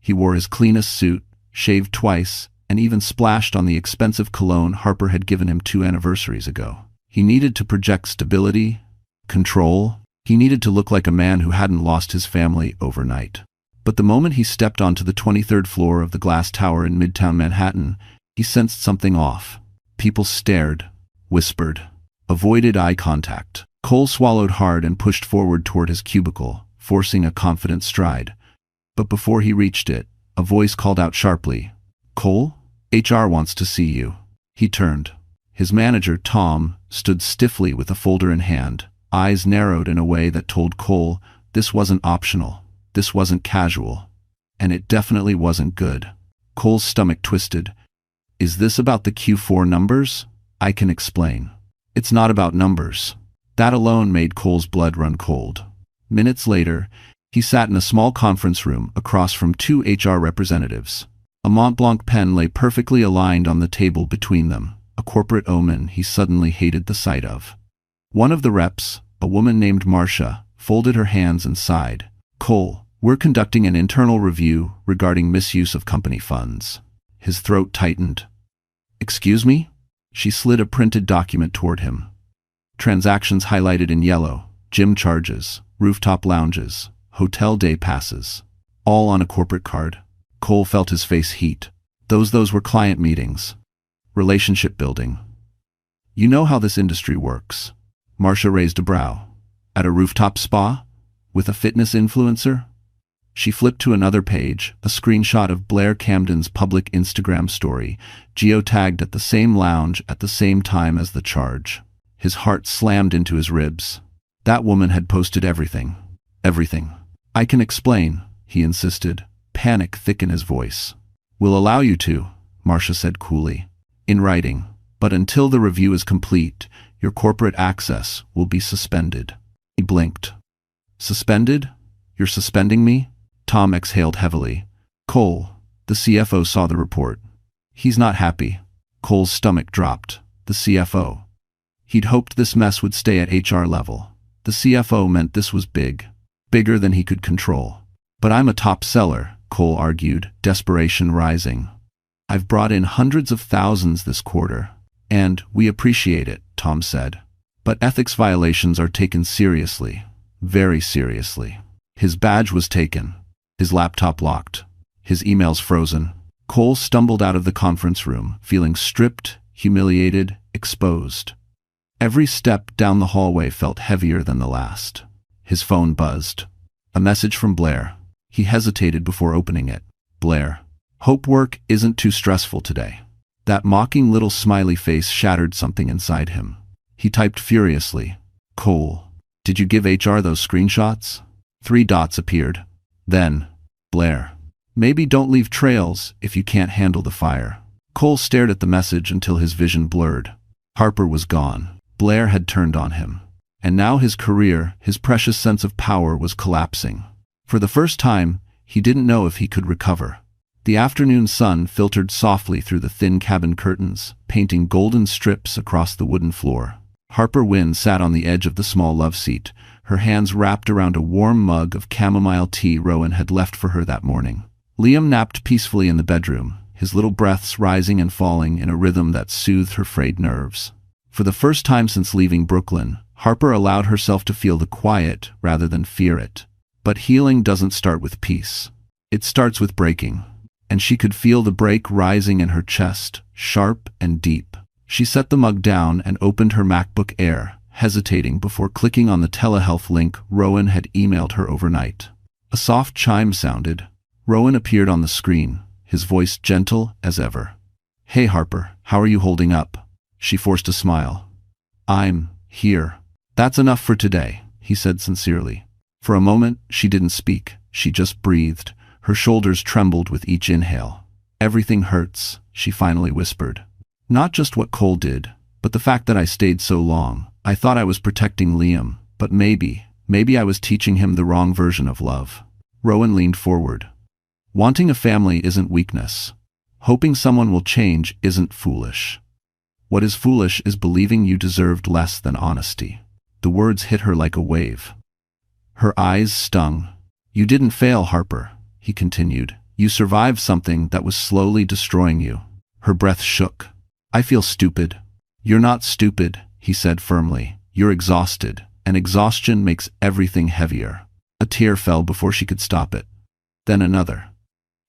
He wore his cleanest suit, shaved twice, and even splashed on the expensive cologne Harper had given him 2 anniversaries ago. He needed to project stability, control. He needed to look like a man who hadn't lost his family overnight. But the moment he stepped onto the 23rd floor of the glass tower in Midtown Manhattan, he sensed something off. People stared, whispered, avoided eye contact. Cole swallowed hard and pushed forward toward his cubicle, forcing a confident stride. But before he reached it, a voice called out sharply, "Cole, HR wants to see you." He turned. His manager, Tom, stood stiffly with a folder in hand, eyes narrowed in a way that told Cole this wasn't optional, this wasn't casual, and it definitely wasn't good. Cole's stomach twisted. "Is this about the Q4 numbers? I can explain." "It's not about numbers." That alone made Cole's blood run cold. Minutes later, he sat in a small conference room across from 2 HR representatives. A Montblanc pen lay perfectly aligned on the table between them, a corporate omen he suddenly hated the sight of. One of the reps, a woman named Marcia, folded her hands and sighed. "Cole, we're conducting an internal review regarding misuse of company funds." His throat tightened. "Excuse me?" She slid a printed document toward him. Transactions highlighted in yellow, gym charges, rooftop lounges, hotel day passes, all on a corporate card. Cole felt his face heat. Those were client meetings. Relationship building. "You know how this industry works." Marcia raised a brow. "At a rooftop spa? With a fitness influencer?" She flipped to another page, a screenshot of Blair Camden's public Instagram story, geotagged at the same lounge at the same time as the charge. His heart slammed into his ribs. That woman had posted everything. Everything. "I can explain," he insisted, panic thick in his voice. "We'll allow you to," Marcia said coolly, "in writing. But until the review is complete, your corporate access will be suspended." He blinked. "Suspended? You're suspending me?" Tom exhaled heavily. "Cole," the CFO saw the report. "He's not happy." Cole's stomach dropped. The CFO. He'd hoped this mess would stay at HR level. The CFO meant this was big. Bigger than he could control. "But I'm a top seller," Cole argued, desperation rising. "I've brought in hundreds of thousands this quarter. And we appreciate it," Tom said. "But ethics violations are taken seriously. Very seriously." His badge was taken. His laptop locked. His emails frozen. Cole stumbled out of the conference room, feeling stripped, humiliated, exposed. Every step down the hallway felt heavier than the last. His phone buzzed. A message from Blair. He hesitated before opening it. Blair. "Hope work isn't too stressful today." That mocking little smiley face shattered something inside him. He typed furiously. "Cole, did you give HR those screenshots?" 3 dots appeared. Then, Blair. "Maybe don't leave trails if you can't handle the fire." Cole stared at the message until his vision blurred. Harper was gone. Blair had turned on him. And now his career, his precious sense of power, was collapsing. For the first time, he didn't know if he could recover. The afternoon sun filtered softly through the thin cabin curtains, painting golden strips across the wooden floor. Harper Wynn sat on the edge of the small love seat, her hands wrapped around a warm mug of chamomile tea Rowan had left for her that morning. Liam napped peacefully in the bedroom, his little breaths rising and falling in a rhythm that soothed her frayed nerves. For the first time since leaving Brooklyn, Harper allowed herself to feel the quiet rather than fear it. But healing doesn't start with peace. It starts with breaking. And she could feel the break rising in her chest, sharp and deep. She set the mug down and opened her MacBook Air, hesitating before clicking on the telehealth link Rowan had emailed her overnight. A soft chime sounded. Rowan appeared on the screen, his voice gentle as ever. "Hey Harper, how are you holding up?" She forced a smile. "I'm here." "That's enough for today," he said sincerely. For a moment, she didn't speak. She just breathed. Her shoulders trembled with each inhale. "Everything hurts," she finally whispered. "Not just what Cole did, but the fact that I stayed so long. I thought I was protecting Liam, but maybe I was teaching him the wrong version of love." Rowan leaned forward. "Wanting a family isn't weakness. Hoping someone will change isn't foolish. What is foolish is believing you deserved less than honesty." The words hit her like a wave. Her eyes stung. "You didn't fail, Harper," he continued. "You survived something that was slowly destroying you." Her breath shook. "I feel stupid." "You're not stupid," he said firmly. "You're exhausted, and exhaustion makes everything heavier." A tear fell before she could stop it. Then another.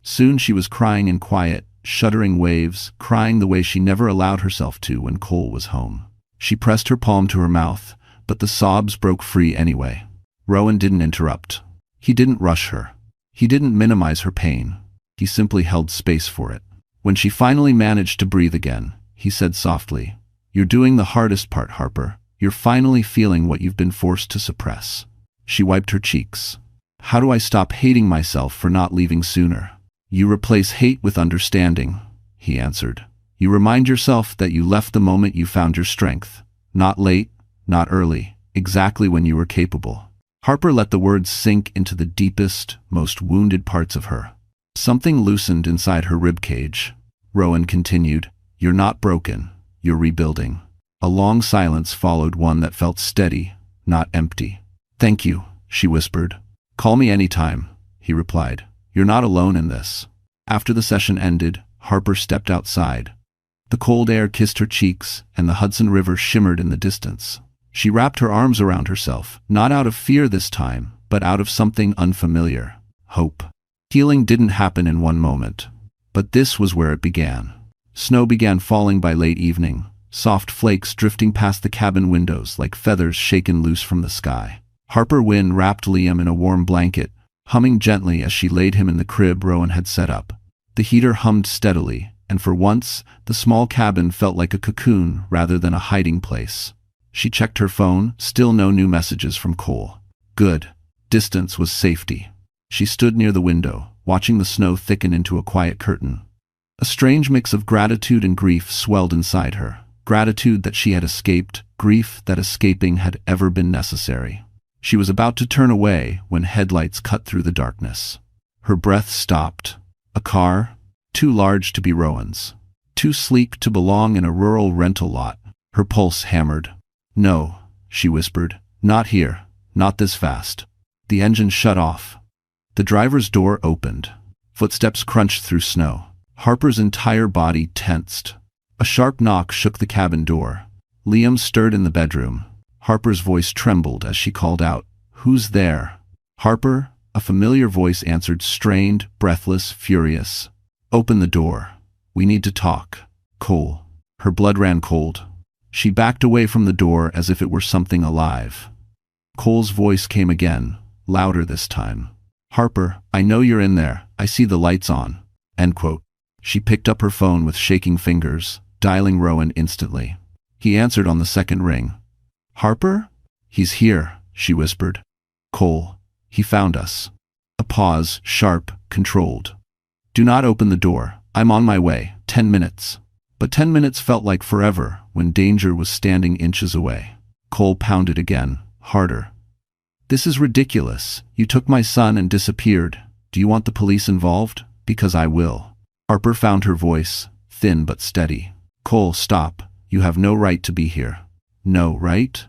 Soon she was crying in quiet, shuddering waves, crying the way she never allowed herself to when Cole was home. She pressed her palm to her mouth, but the sobs broke free anyway. Rowan didn't interrupt. He didn't rush her. He didn't minimize her pain. He simply held space for it. When she finally managed to breathe again, he said softly, "You're doing the hardest part, Harper. You're finally feeling what you've been forced to suppress." She wiped her cheeks. "How do I stop hating myself for not leaving sooner?" "You replace hate with understanding," he answered. "You remind yourself that you left the moment you found your strength. Not late, not early, exactly when you were capable." Harper let the words sink into the deepest, most wounded parts of her. Something loosened inside her ribcage. Rowan continued, "You're not broken. You're rebuilding." A long silence followed, one that felt steady, not empty. "Thank you," she whispered. "Call me anytime," he replied. "You're not alone in this." After the session ended, Harper stepped outside. The cold air kissed her cheeks, and the Hudson River shimmered in the distance. She wrapped her arms around herself, not out of fear this time, but out of something unfamiliar: hope. Healing didn't happen in one moment, but this was where it began. Snow began falling by late evening, soft flakes drifting past the cabin windows like feathers shaken loose from the sky. Harper Wynne wrapped Liam in a warm blanket, humming gently as she laid him in the crib Rowan had set up. The heater hummed steadily, and for once, the small cabin felt like a cocoon rather than a hiding place. She checked her phone, still no new messages from Cole. Good. Distance was safety. She stood near the window, watching the snow thicken into a quiet curtain. A strange mix of gratitude and grief swelled inside her. Gratitude that she had escaped, grief that escaping had ever been necessary. She was about to turn away when headlights cut through the darkness. Her breath stopped. A car, too large to be Rowan's, too sleek to belong in a rural rental lot. Her pulse hammered. "No," she whispered. "Not here. Not this fast." The engine shut off. The driver's door opened. Footsteps crunched through snow. Harper's entire body tensed. A sharp knock shook the cabin door. Liam stirred in the bedroom. Harper's voice trembled as she called out, "Who's there?" "Harper," a familiar voice answered, strained, breathless, furious. "Open the door. We need to talk." "Cole." Her blood ran cold. She backed away from the door as if it were something alive. Cole's voice came again, louder this time. "Harper, I know you're in there. I see the lights on." End quote. She picked up her phone with shaking fingers, dialing Rowan instantly. He answered on the second ring. "Harper?" "He's here," she whispered. "Cole. He found us." A pause, sharp, controlled. "Do not open the door. I'm on my way. 10 minutes. But 10 minutes felt like forever when danger was standing inches away. Cole pounded again, harder. "This is ridiculous. You took my son and disappeared. Do you want the police involved? Because I will." Harper found her voice, thin but steady. "Cole, stop. You have no right to be here." "No, right?"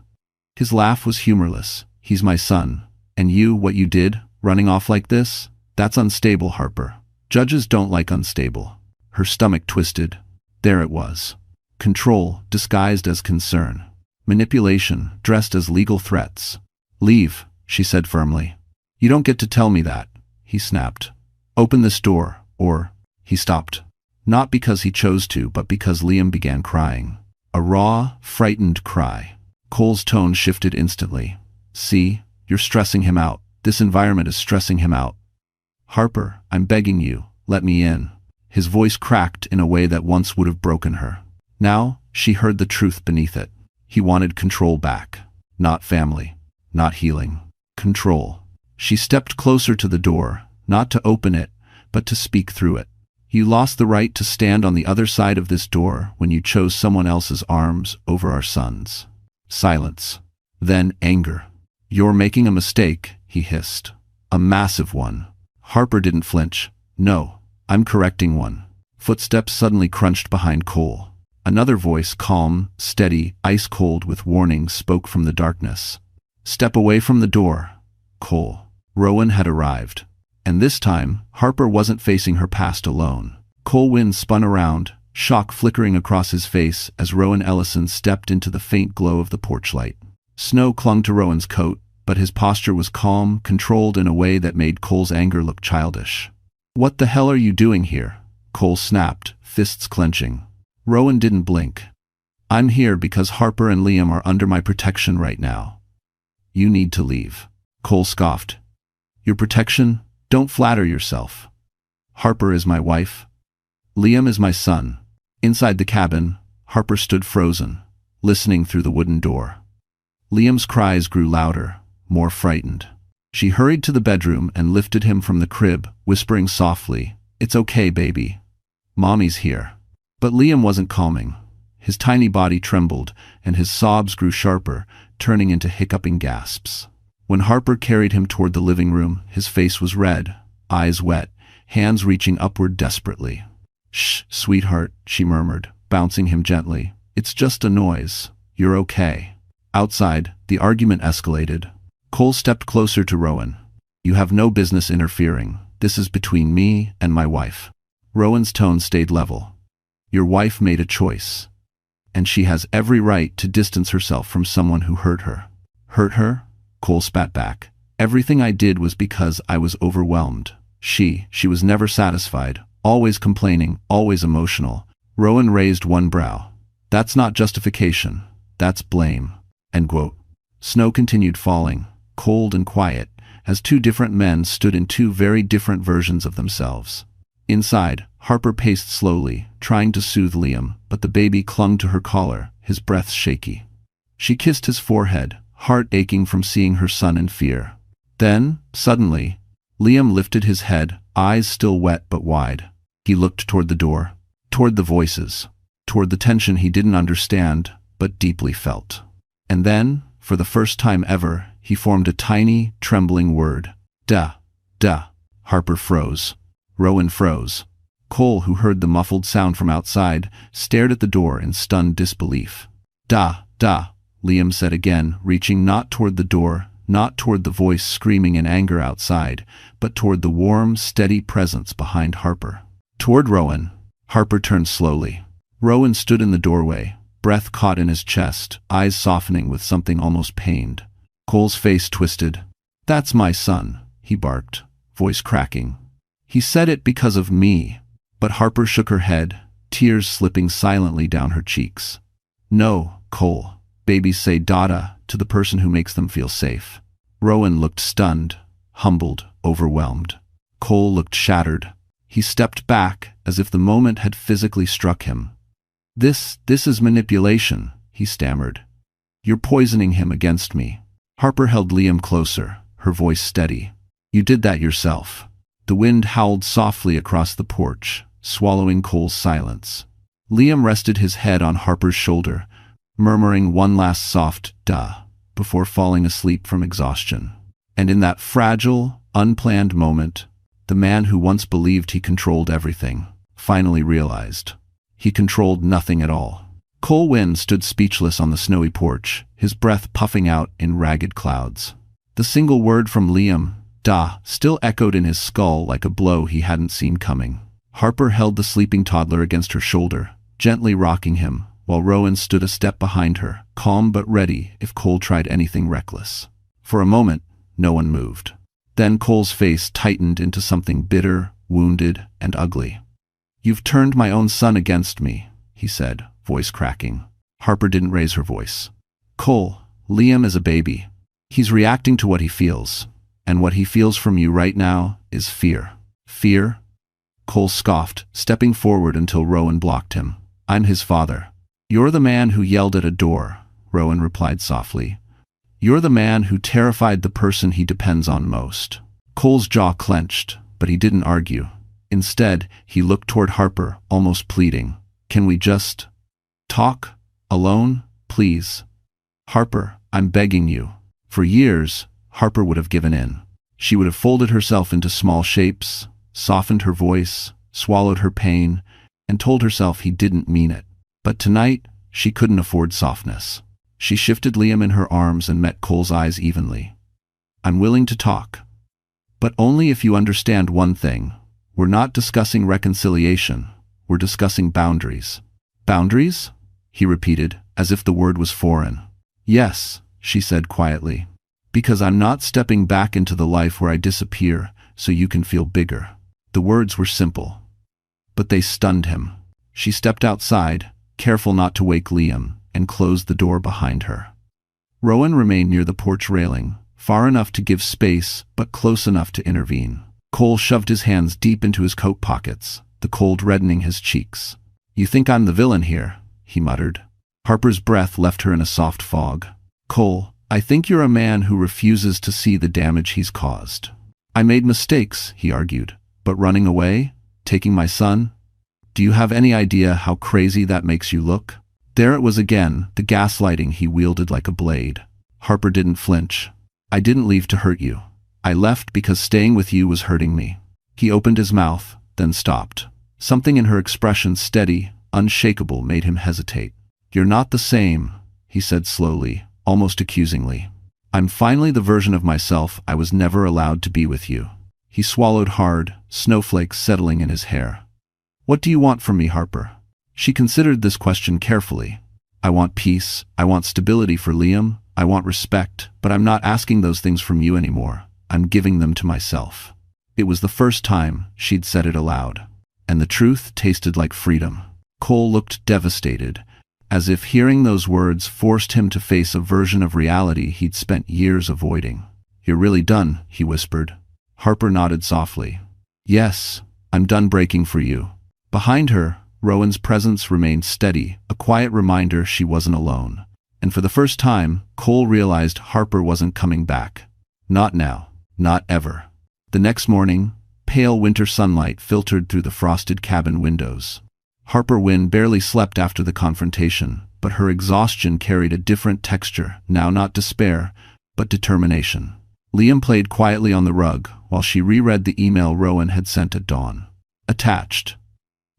His laugh was humorless. "He's my son. And you, what you did, running off like this? That's unstable, Harper. Judges don't like unstable." Her stomach twisted. There it was. Control, disguised as concern. Manipulation, dressed as legal threats. "Leave," she said firmly. "You don't get to tell me that," he snapped. "Open this door, or—" He stopped. Not because he chose to, but because Liam began crying. A raw, frightened cry. Cole's tone shifted instantly. "See, you're stressing him out. This environment is stressing him out." "Harper, I'm begging you, let me in." His voice cracked in a way that once would have broken her. Now, she heard the truth beneath it. He wanted control back. Not family. Not healing. Control. She stepped closer to the door, not to open it, but to speak through it. You lost the right to stand on the other side of this door when you chose someone else's arms over our sons. Silence. Then anger. You're making a mistake, he hissed. A massive one. Harper didn't flinch. No, I'm correcting one. Footsteps suddenly crunched behind Cole. Another voice, calm, steady, ice-cold with warning, spoke from the darkness. Step away from the door, Cole. Rowan had arrived. And this time, Harper wasn't facing her past alone. Colwyn spun around, shock flickering across his face as Rowan Ellison stepped into the faint glow of the porch light. Snow clung to Rowan's coat, but his posture was calm, controlled in a way that made Cole's anger look childish. "What the hell are you doing here?" Cole snapped, fists clenching. Rowan didn't blink. "I'm here because Harper and Liam are under my protection right now. You need to leave." Cole scoffed. "Your protection? Don't flatter yourself. Harper is my wife. Liam is my son." Inside the cabin, Harper stood frozen, listening through the wooden door. Liam's cries grew louder, more frightened. She hurried to the bedroom and lifted him from the crib, whispering softly, "It's okay, baby. Mommy's here." But Liam wasn't calming. His tiny body trembled, and his sobs grew sharper, turning into hiccuping gasps. When Harper carried him toward the living room, his face was red, eyes wet, hands reaching upward desperately. "Shh, sweetheart," she murmured, bouncing him gently. "It's just a noise. You're okay." Outside, the argument escalated. Cole stepped closer to Rowan. "You have no business interfering. This is between me and my wife." Rowan's tone stayed level. "Your wife made a choice, and she has every right to distance herself from someone who hurt her." "Hurt her?" Cole spat back. "Everything I did was because I was overwhelmed. She was never satisfied, always complaining, always emotional." Rowan raised one brow. "That's not justification. That's blame." End quote. Snow continued falling, cold and quiet, as two different men stood in two very different versions of themselves. Inside, Harper paced slowly, trying to soothe Liam, but the baby clung to her collar, his breath shaky. She kissed his forehead, heart aching from seeing her son in fear. Then, suddenly, Liam lifted his head, eyes still wet but wide. He looked toward the door, toward the voices, toward the tension he didn't understand, but deeply felt. And then, for the first time ever, he formed a tiny, trembling word. "Duh, duh." Harper froze. Rowan froze. Cole, who heard the muffled sound from outside, stared at the door in stunned disbelief. "Duh, duh," Liam said again, reaching not toward the door, not toward the voice screaming in anger outside, but toward the warm, steady presence behind Harper. Toward Rowan. Harper turned slowly. Rowan stood in the doorway, breath caught in his chest, eyes softening with something almost pained. Cole's face twisted. "That's my son," he barked, voice cracking. "He said it because of me." But Harper shook her head, tears slipping silently down her cheeks. "No, Cole. Babies say dada to the person who makes them feel safe." Rowan looked stunned, humbled, overwhelmed. Cole looked shattered. He stepped back, as if the moment had physically struck him. This is manipulation," he stammered. "You're poisoning him against me." Harper held Liam closer, her voice steady. "You did that yourself." The wind howled softly across the porch, swallowing Cole's silence. Liam rested his head on Harper's shoulder, murmuring one last soft "duh" before falling asleep from exhaustion. And in that fragile, unplanned moment, the man who once believed he controlled everything finally realized he controlled nothing at all. Colwyn stood speechless on the snowy porch, his breath puffing out in ragged clouds. The single word from Liam, "duh," still echoed in his skull like a blow he hadn't seen coming. Harper held the sleeping toddler against her shoulder, gently rocking him, while Rowan stood a step behind her, calm but ready if Cole tried anything reckless. For a moment, no one moved. Then Cole's face tightened into something bitter, wounded, and ugly. "You've turned my own son against me," he said, voice cracking. Harper didn't raise her voice. "Cole, Liam is a baby. He's reacting to what he feels, and what he feels from you right now is fear." "Fear?" Cole scoffed, stepping forward until Rowan blocked him. "I'm his father." "You're the man who yelled at a door," Rowan replied softly. You're the man who terrified the person he depends on most. Cole's jaw clenched, but he didn't argue. Instead, he looked toward Harper, almost pleading. Can we just talk? Alone, please? Harper, I'm begging you. For years, Harper would have given in. She would have folded herself into small shapes, softened her voice, swallowed her pain, and told herself he didn't mean it. But tonight, she couldn't afford softness. She shifted Liam in her arms and met Cole's eyes evenly. I'm willing to talk. But only if you understand one thing. We're not discussing reconciliation. We're discussing boundaries. Boundaries? He repeated, as if the word was foreign. Yes, she said quietly. Because I'm not stepping back into the life where I disappear so you can feel bigger. The words were simple. But they stunned him. She stepped outside, careful not to wake Liam, and closed the door behind her. Rowan remained near the porch railing, far enough to give space, but close enough to intervene. Cole shoved his hands deep into his coat pockets, the cold reddening his cheeks. You think I'm the villain here, he muttered. Harper's breath left her in a soft fog. Cole, I think you're a man who refuses to see the damage he's caused. I made mistakes, he argued, but running away? Taking my son? Do you have any idea how crazy that makes you look? There it was again, the gaslighting he wielded like a blade. Harper didn't flinch. I didn't leave to hurt you. I left because staying with you was hurting me. He opened his mouth, then stopped. Something in her expression, steady, unshakable, made him hesitate. You're not the same, he said slowly, almost accusingly. I'm finally the version of myself I was never allowed to be with you. He swallowed hard, snowflakes settling in his hair. What do you want from me, Harper? She considered this question carefully. I want peace, I want stability for Liam, I want respect, but I'm not asking those things from you anymore. I'm giving them to myself. It was the first time she'd said it aloud. And the truth tasted like freedom. Cole looked devastated, as if hearing those words forced him to face a version of reality he'd spent years avoiding. You're really done, he whispered. Harper nodded softly. Yes, I'm done breaking for you. Behind her, Rowan's presence remained steady, a quiet reminder she wasn't alone. And for the first time, Cole realized Harper wasn't coming back. Not now. Not ever. The next morning, pale winter sunlight filtered through the frosted cabin windows. Harper Wynne barely slept after the confrontation, but her exhaustion carried a different texture, now not despair, but determination. Liam played quietly on the rug while she reread the email Rowan had sent at dawn. Attached.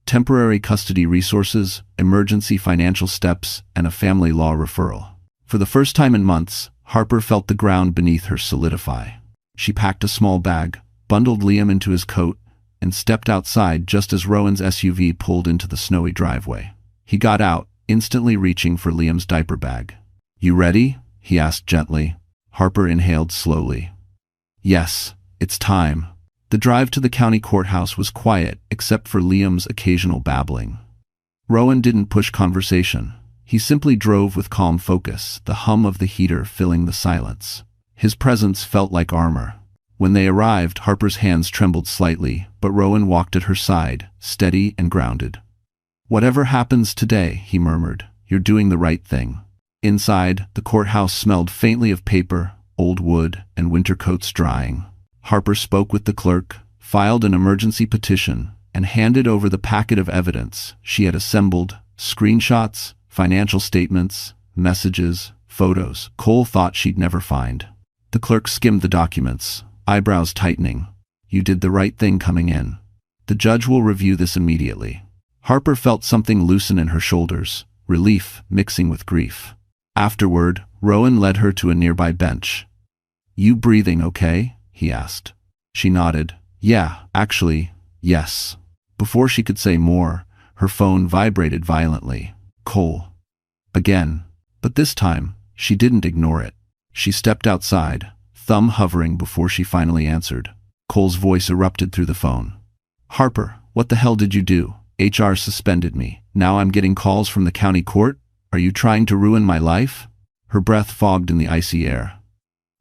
Temporary custody resources, emergency financial steps, and a family law referral. For the first time in months, Harper felt the ground beneath her solidify. She packed a small bag, bundled Liam into his coat, and stepped outside just as Rowan's SUV pulled into the snowy driveway. He got out, instantly reaching for Liam's diaper bag. You ready? He asked gently. Harper inhaled slowly. Yes, it's time. The drive to the county courthouse was quiet, except for Liam's occasional babbling. Rowan didn't push conversation. He simply drove with calm focus, the hum of the heater filling the silence. His presence felt like armor. When they arrived, Harper's hands trembled slightly, but Rowan walked at her side, steady and grounded. Whatever happens today, he murmured, you're doing the right thing. Inside, the courthouse smelled faintly of paper, old wood, and winter coats drying. Harper spoke with the clerk, filed an emergency petition, and handed over the packet of evidence she had assembled: screenshots, financial statements, messages, photos Cole thought she'd never find. The clerk skimmed the documents, eyebrows tightening. You did the right thing coming in. The judge will review this immediately. Harper felt something loosen in her shoulders, relief mixing with grief. Afterward, Rowan led her to a nearby bench. You breathing okay? He asked. She nodded. Yeah, actually, yes. Before she could say more, her phone vibrated violently. Cole. Again. But this time, she didn't ignore it. She stepped outside, thumb hovering before she finally answered. Cole's voice erupted through the phone. Harper, what the hell did you do? HR suspended me. Now I'm getting calls from the county court? Are you trying to ruin my life? Her breath fogged in the icy air.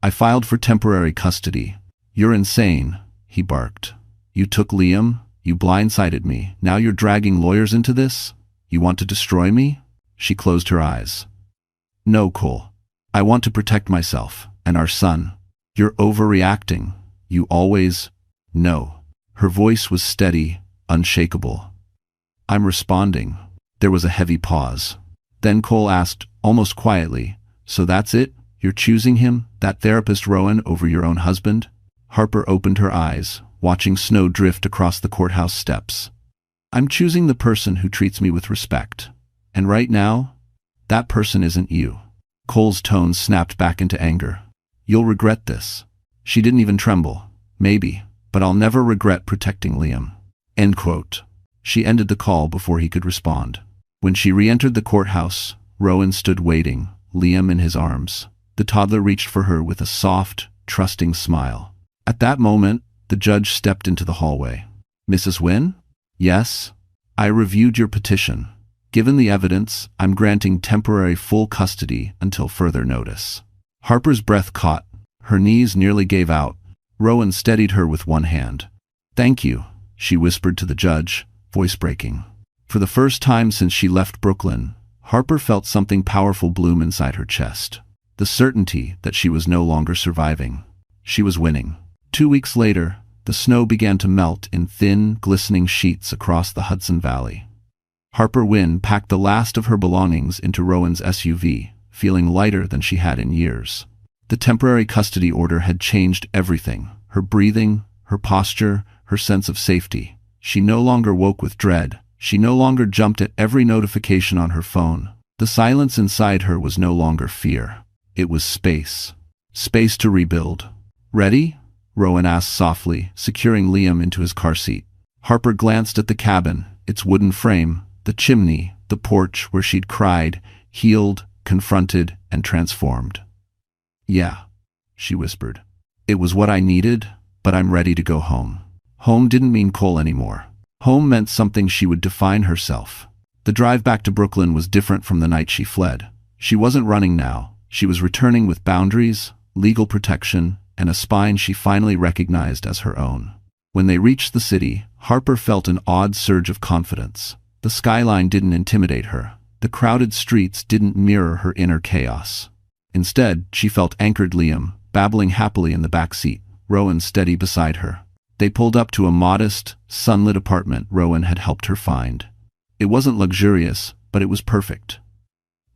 I filed for temporary custody. You're insane, he barked. You took Liam, you blindsided me. Now you're dragging lawyers into this? You want to destroy me? She closed her eyes. No, Cole. I want to protect myself and our son. You're overreacting. You always... No. Her voice was steady, unshakable. I'm responding. There was a heavy pause. Then Cole asked, almost quietly, so that's it? You're choosing him, that therapist Rowan, over your own husband? Harper opened her eyes, watching snow drift across the courthouse steps. I'm choosing the person who treats me with respect. And right now, that person isn't you. Cole's tone snapped back into anger. You'll regret this. She didn't even tremble. Maybe, but I'll never regret protecting Liam. End quote. She ended the call before he could respond. When she re-entered the courthouse, Rowan stood waiting, Liam in his arms. The toddler reached for her with a soft, trusting smile. At that moment, the judge stepped into the hallway. Mrs. Wynne? Yes. I reviewed your petition. Given the evidence, I'm granting temporary full custody until further notice. Harper's breath caught. Her knees nearly gave out. Rowan steadied her with one hand. Thank you, she whispered to the judge, voice breaking. For the first time since she left Brooklyn, Harper felt something powerful bloom inside her chest. The certainty that she was no longer surviving. She was winning. 2 weeks later, the snow began to melt in thin, glistening sheets across the Hudson Valley. Harper Wynne packed the last of her belongings into Rowan's SUV, feeling lighter than she had in years. The temporary custody order had changed everything. Her breathing, her posture, her sense of safety. She no longer woke with dread. She no longer jumped at every notification on her phone. The silence inside her was no longer fear. It was space. Space to rebuild. Ready? Rowan asked softly, securing Liam into his car seat. Harper glanced at the cabin, its wooden frame, the chimney, the porch where she'd cried, healed, confronted, and transformed. Yeah, she whispered. It was what I needed, but I'm ready to go home. Home didn't mean Cole anymore. Home meant something she would define herself. The drive back to Brooklyn was different from the night she fled. She wasn't running now. She was returning with boundaries, legal protection, and a spine she finally recognized as her own. When they reached the city, Harper felt an odd surge of confidence. The skyline didn't intimidate her. The crowded streets didn't mirror her inner chaos. Instead, she felt anchored. Liam, babbling happily in the back seat, Rowan steady beside her. They pulled up to a modest, sunlit apartment Rowan had helped her find. It wasn't luxurious, but it was perfect.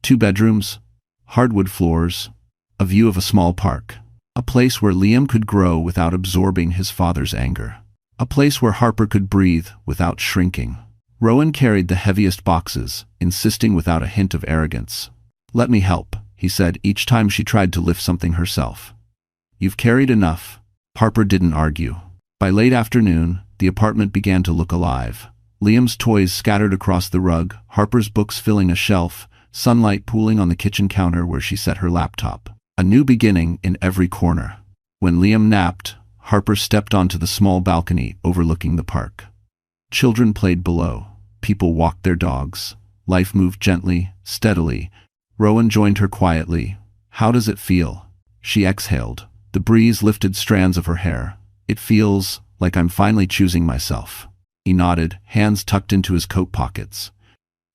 2 bedrooms, hardwood floors, a view of a small park. A place where Liam could grow without absorbing his father's anger. A place where Harper could breathe without shrinking. Rowan carried the heaviest boxes, insisting without a hint of arrogance. Let me help, he said each time she tried to lift something herself. You've carried enough. Harper didn't argue. By late afternoon, the apartment began to look alive. Liam's toys scattered across the rug, Harper's books filling a shelf, sunlight pooling on the kitchen counter where she set her laptop. A new beginning in every corner. When Liam napped, Harper stepped onto the small balcony overlooking the park. Children played below. People walked their dogs. Life moved gently, steadily. Rowan joined her quietly. How does it feel? She exhaled. The breeze lifted strands of her hair. It feels like I'm finally choosing myself. He nodded, hands tucked into his coat pockets.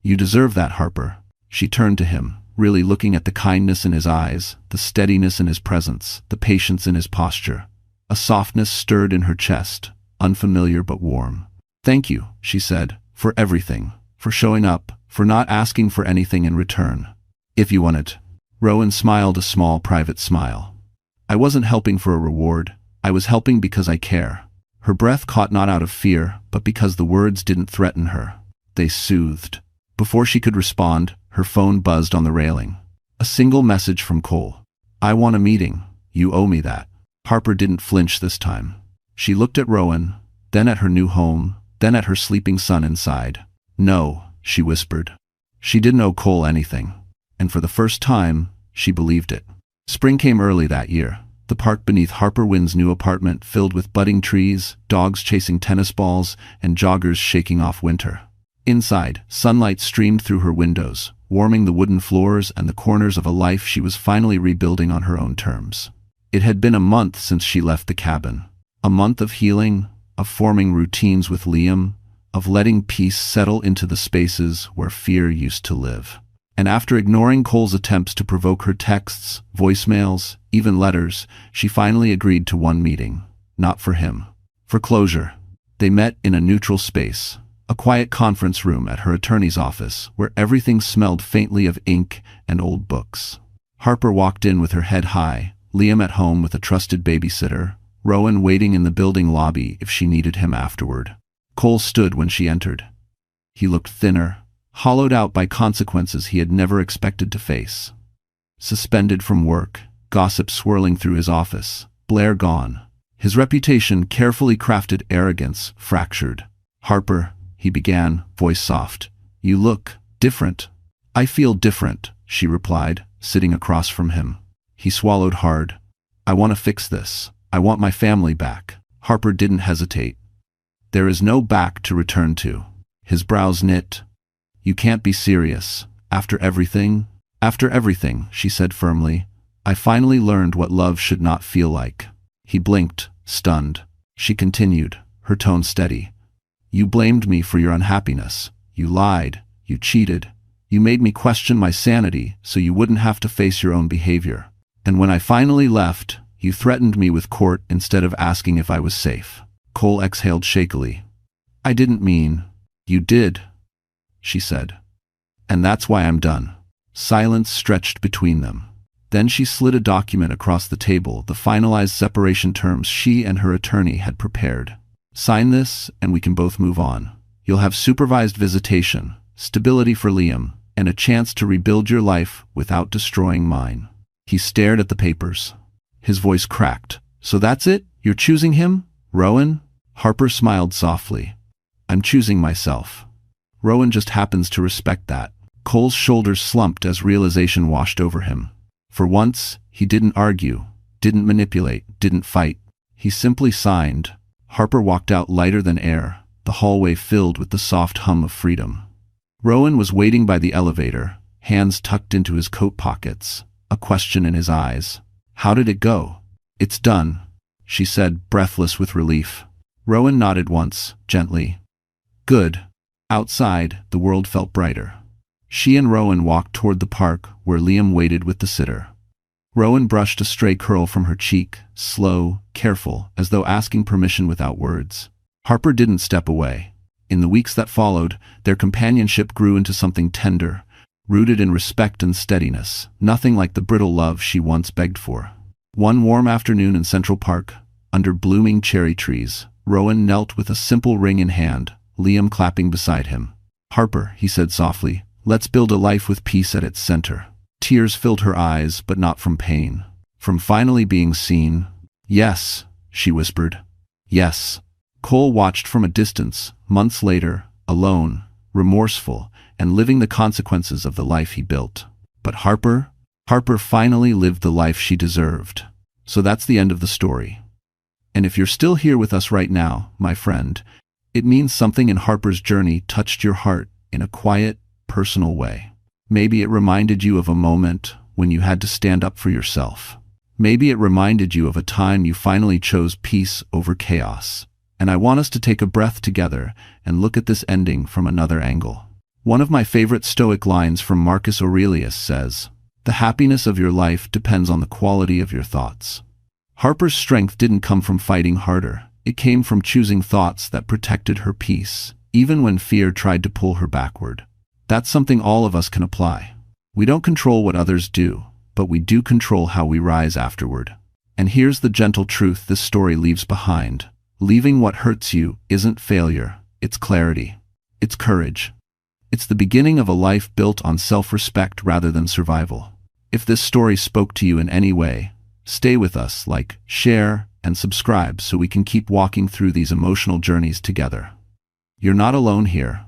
You deserve that, Harper. She turned to him, really looking at the kindness in his eyes, the steadiness in his presence, the patience in his posture. A softness stirred in her chest, unfamiliar but warm. Thank you, she said, for everything, for showing up, for not asking for anything in return. If you want it. Rowan smiled a small private smile. I wasn't helping for a reward. I was helping because I care. Her breath caught not out of fear, but because the words didn't threaten her. They soothed. Before she could respond, her phone buzzed on the railing. A single message from Cole. I want a meeting. You owe me that. Harper didn't flinch this time. She looked at Rowan, then at her new home, then at her sleeping son inside. No, she whispered. She didn't owe Cole anything. And for the first time, she believed it. Spring came early that year. The park beneath Harper Wynne's new apartment filled with budding trees, dogs chasing tennis balls, and joggers shaking off winter. Inside, sunlight streamed through her windows, warming the wooden floors and the corners of a life she was finally rebuilding on her own terms. It had been a month since she left the cabin. A month of healing, of forming routines with Liam, of letting peace settle into the spaces where fear used to live. And after ignoring Cole's attempts to provoke her texts, voicemails, even letters, she finally agreed to one meeting. Not for him. For closure. They met in a neutral space, a quiet conference room at her attorney's office, where everything smelled faintly of ink and old books. Harper walked in with her head high, Liam at home with a trusted babysitter, Rowan waiting in the building lobby if she needed him afterward. Cole stood when she entered. He looked thinner, hollowed out by consequences he had never expected to face. Suspended from work, gossip swirling through his office, Blair gone. His reputation, carefully crafted arrogance, fractured. "Harper," he began, voice soft. "You look different." "I feel different," she replied, sitting across from him. He swallowed hard. "I want to fix this. I want my family back." Harper didn't hesitate. "There is no back to return to." His brows knit. "You can't be serious. After everything?" "After everything," she said firmly. "I finally learned what love should not feel like." He blinked, stunned. She continued, her tone steady. "You blamed me for your unhappiness. You lied. You cheated. You made me question my sanity so you wouldn't have to face your own behavior. And when I finally left, you threatened me with court instead of asking if I was safe." Cole exhaled shakily. "I didn't mean—" "You did," she said. "And that's why I'm done." Silence stretched between them. Then she slid a document across the table, the finalized separation terms she and her attorney had prepared. "Sign this, and we can both move on. You'll have supervised visitation, stability for Liam, and a chance to rebuild your life without destroying mine." He stared at the papers. His voice cracked. "So that's it? You're choosing him? Rowan?" Harper smiled softly. "I'm choosing myself. Rowan just happens to respect that." Cole's shoulders slumped as realization washed over him. For once, he didn't argue, didn't manipulate, didn't fight. He simply signed. Harper walked out lighter than air, the hallway filled with the soft hum of freedom. Rowan was waiting by the elevator, hands tucked into his coat pockets, a question in his eyes. "How did it go?" "It's done," she said, breathless with relief. Rowan nodded once, gently. "Good." Outside, the world felt brighter. She and Rowan walked toward the park, where Liam waited with the sitter. Rowan brushed a stray curl from her cheek, slow, careful, as though asking permission without words. Harper didn't step away. In the weeks that followed, their companionship grew into something tender, rooted in respect and steadiness, nothing like the brittle love she once begged for. One warm afternoon in Central Park, under blooming cherry trees, Rowan knelt with a simple ring in hand, Liam clapping beside him. "Harper," he said softly, "let's build a life with peace at its center." Tears filled her eyes, but not from pain. From finally being seen. "Yes," she whispered. "Yes." Cole watched from a distance, months later, alone, remorseful, and living the consequences of the life he built. But Harper finally lived the life she deserved. So that's the end of the story. And if you're still here with us right now, my friend, it means something in Harper's journey touched your heart in a quiet, personal way. Maybe it reminded you of a moment when you had to stand up for yourself. Maybe it reminded you of a time you finally chose peace over chaos. And I want us to take a breath together and look at this ending from another angle. One of my favorite Stoic lines from Marcus Aurelius says, "The happiness of your life depends on the quality of your thoughts." Harper's strength didn't come from fighting harder. It came from choosing thoughts that protected her peace, even when fear tried to pull her backward. That's something all of us can apply. We don't control what others do, but we do control how we rise afterward. And here's the gentle truth this story leaves behind. Leaving what hurts you isn't failure, it's clarity. It's courage. It's the beginning of a life built on self-respect rather than survival. If this story spoke to you in any way, stay with us, like, share, and subscribe so we can keep walking through these emotional journeys together. You're not alone here.